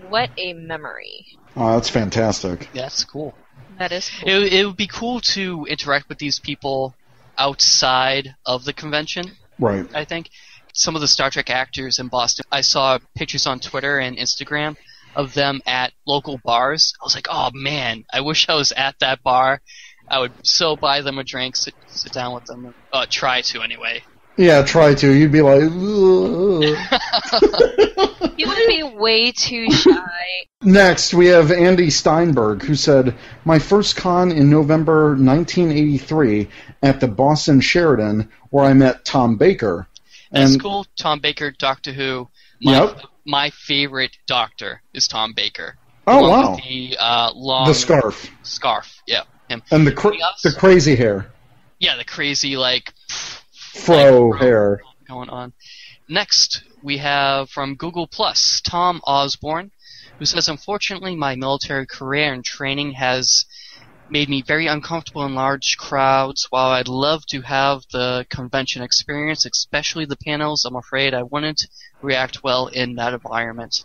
What a memory. Oh, that's fantastic. That's cool. That is cool. It would be cool to interact with these people outside of the convention. Right. I think some of the Star Trek actors in Boston, I saw pictures on Twitter and Instagram of them at local bars. I was like, oh man, I wish I was at that bar. I would so buy them a drink, sit down with them. Try to anyway. Yeah, try to. You'd be like, ugh. You would be way too shy. Next, we have Andy Steinberg, who said, my first con in November 1983 at the Boston Sheraton, where I met Tom Baker. That's cool. Tom Baker, Doctor Who. My favorite Doctor is Tom Baker. Oh, wow. With the long... The scarf. Scarf, yeah. Him. And the crazy hair. Yeah, the crazy, fro hair going on. Next, we have from Google Plus, Tom Osborne, who says, unfortunately, my military career and training has made me very uncomfortable in large crowds. While I'd love to have the convention experience, especially the panels, I'm afraid I wouldn't react well in that environment.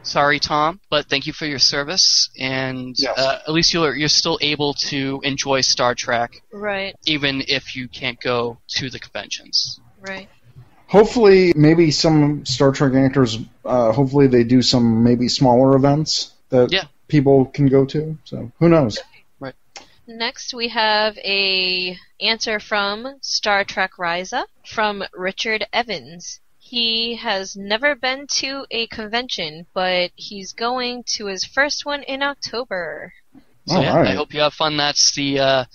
Sorry, Tom, but thank you for your service, and yes. At least you're still able to enjoy Star Trek, right? Even if you can't go to the conventions, right? Hopefully, maybe some Star Trek actors. Hopefully, they do some maybe smaller events that people can go to. So who knows? Right. Next, we have a answer from Star Trek Risa from Richard Evans. He has never been to a convention, but he's going to his first one in October. So right. I hope you have fun. That's the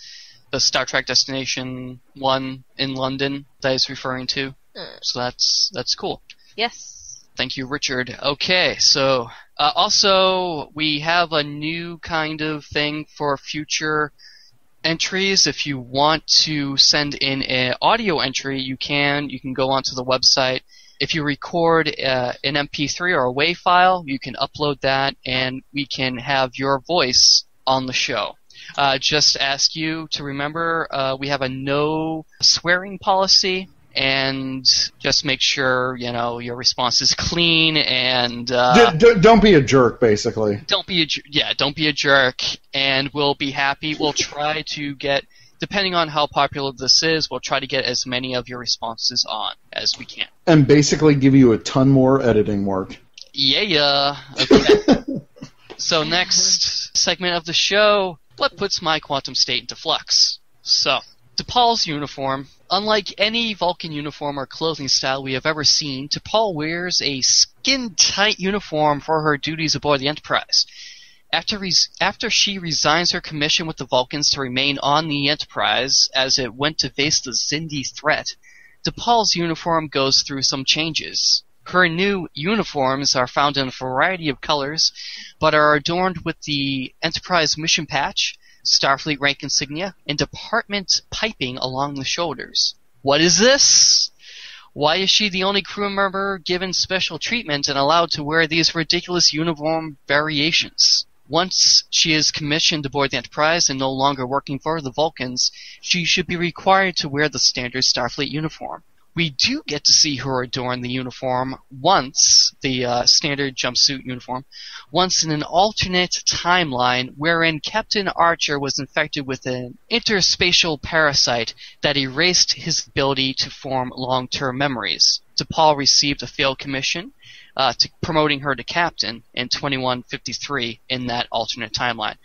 Star Trek Destination 1 in London that he's referring to. So that's cool. Yes. Thank you, Richard. Okay, so also we have a new kind of thing for future entries. If you want to send in an audio entry, you can go onto the website. If you record an MP3 or a WAV file, you can upload that, and we can have your voice on the show. Just ask you to remember we have a no swearing policy, and just make sure your response is clean and don't be a jerk, basically. Don't be a jerk, and we'll be happy. We'll try to get, depending on how popular this is, we'll try to get as many of your responses on as we can. And basically give you a ton more editing work. Yeah. Okay. So next segment of the show, what puts my quantum state into flux? So, T'Pol's uniform. Unlike any Vulcan uniform or clothing style we have ever seen, T'Pol wears a skin-tight uniform for her duties aboard the Enterprise. After she resigns her commission with the Vulcans to remain on the Enterprise as it went to face the Xindi threat, T'Pol's uniform goes through some changes. Her new uniforms are found in a variety of colors, but are adorned with the Enterprise mission patch, Starfleet rank insignia, and department piping along the shoulders. What is this? Why is she the only crew member given special treatment and allowed to wear these ridiculous uniform variations? Once she is commissioned aboard the Enterprise and no longer working for the Vulcans, she should be required to wear the standard Starfleet uniform. We do get to see her adorn the uniform once, the standard jumpsuit uniform, once in an alternate timeline wherein Captain Archer was infected with an interspatial parasite that erased his ability to form long-term memories. T'Pol received a failed commission, promoting her to captain in 2153 in that alternate timeline.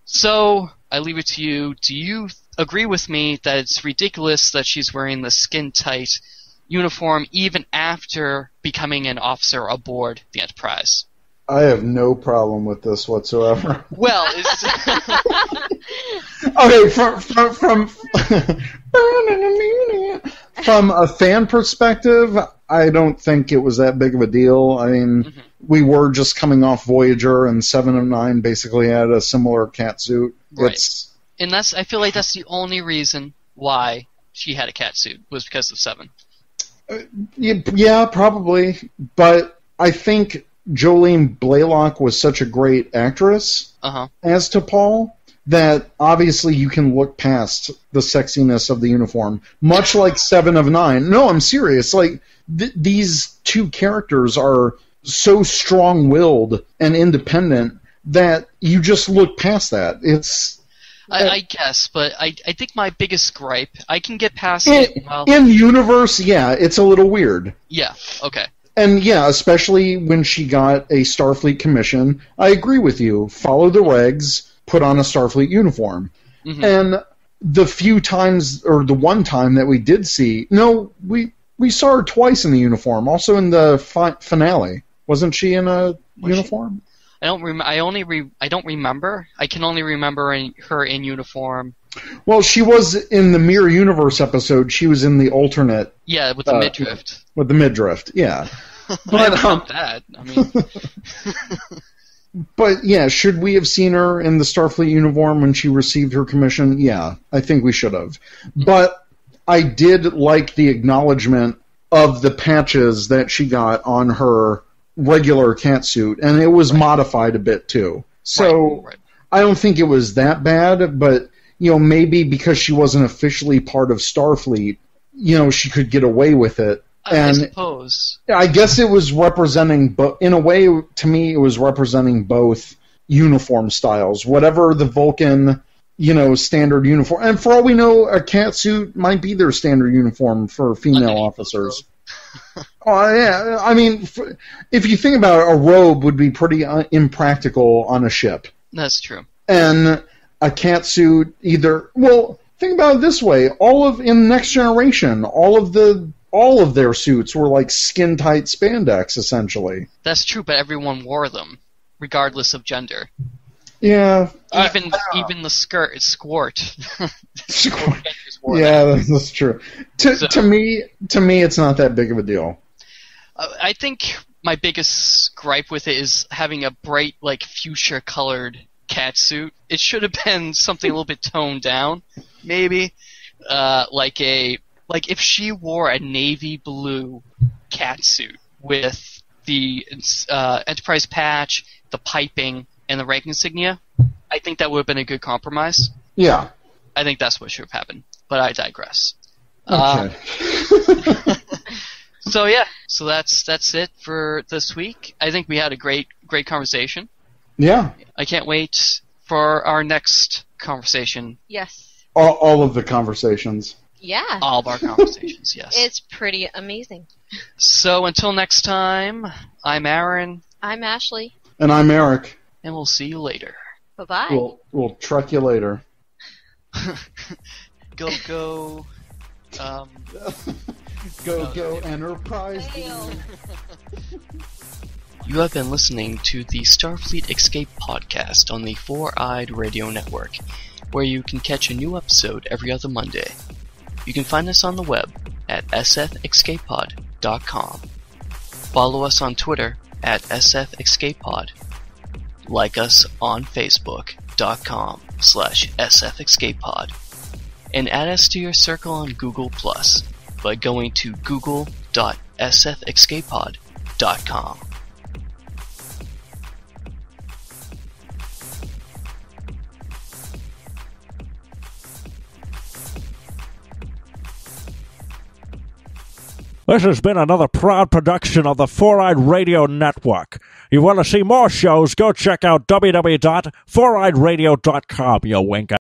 So, I leave it to you. Do you agree with me that it's ridiculous that she's wearing the skin-tight uniform even after becoming an officer aboard the Enterprise? I have no problem with this whatsoever. Well, okay, from a fan perspective, I don't think it was that big of a deal. I mean, we were just coming off Voyager, and 7 of 9 basically had a similar cat suit. Right. And I feel like that's the only reason why she had a cat suit, was because of 7. Yeah, probably. But I think Jolene Blaylock was such a great actress as T'Pol that obviously you can look past the sexiness of the uniform. Much like 7 of 9. No, I'm serious. Like, these two characters are so strong-willed and independent that you just look past that. I guess, but I think my biggest gripe, I can get past it. Well, in universe, yeah, it's a little weird. Yeah, okay. And yeah, especially when she got a Starfleet commission, I agree with you. Follow the regs, put on a Starfleet uniform. Mm-hmm. And the few times, or the one time that we did see, we saw her twice in the uniform. Also in the finale, wasn't she in a uniform? I don't remember. I can only remember her in uniform. Well, she was in the Mirror Universe episode. She was in the alternate. Yeah, with the midriff. With the midriff, yeah. But that. I mean. But yeah, should we have seen her in the Starfleet uniform when she received her commission? Yeah, I think we should have. But I did like the acknowledgement of the patches that she got on her regular catsuit, and it was modified a bit too. So right. I don't think it was that bad, but maybe because she wasn't officially part of Starfleet, she could get away with it. I suppose. I guess it was representing, in a way, to me, it was representing both uniform styles. Whatever the Vulcan, standard uniform, and for all we know, a catsuit might be their standard uniform for female officers. Oh yeah, I mean, if you think about it, a robe would be pretty impractical on a ship. That's true. And a catsuit either. Well, think about it this way: in Next Generation, all of their suits were like skin tight spandex, essentially. That's true, but everyone wore them, regardless of gender. Yeah. Even the squirt. Yeah, that's true. To me, it's not that big of a deal. I think my biggest gripe with it is having a bright, fuchsia-colored catsuit. It should have been something a little bit toned down, maybe. Like if she wore a navy blue catsuit with the Enterprise patch, the piping, and the rank insignia, I think that would have been a good compromise. Yeah. I think that's what should have happened, but I digress. Okay. So that's it for this week. I think we had a great conversation. Yeah. I can't wait for our next conversation. Yes. All of the conversations. Yeah. All of our conversations, yes. It's pretty amazing. So until next time, I'm Aaron. I'm Ashley. And I'm Eric. And we'll see you later. Bye-bye. We'll truck you later. Go. Go, Enterprise. You have been listening to the Starfleet Escape Podcast on the Four-Eyed Radio Network, where you can catch a new episode every other Monday. You can find us on the web at sfescapepod.com. Follow us on Twitter at sfescapepod. Like us on Facebook.com/sfescapepod. And add us to your circle on Google Plus by going to google.sfescapepod.com. This has been another proud production of the Four-Eyed Radio Network. You want to see more shows, go check out www.foureyedradio.com, you winker.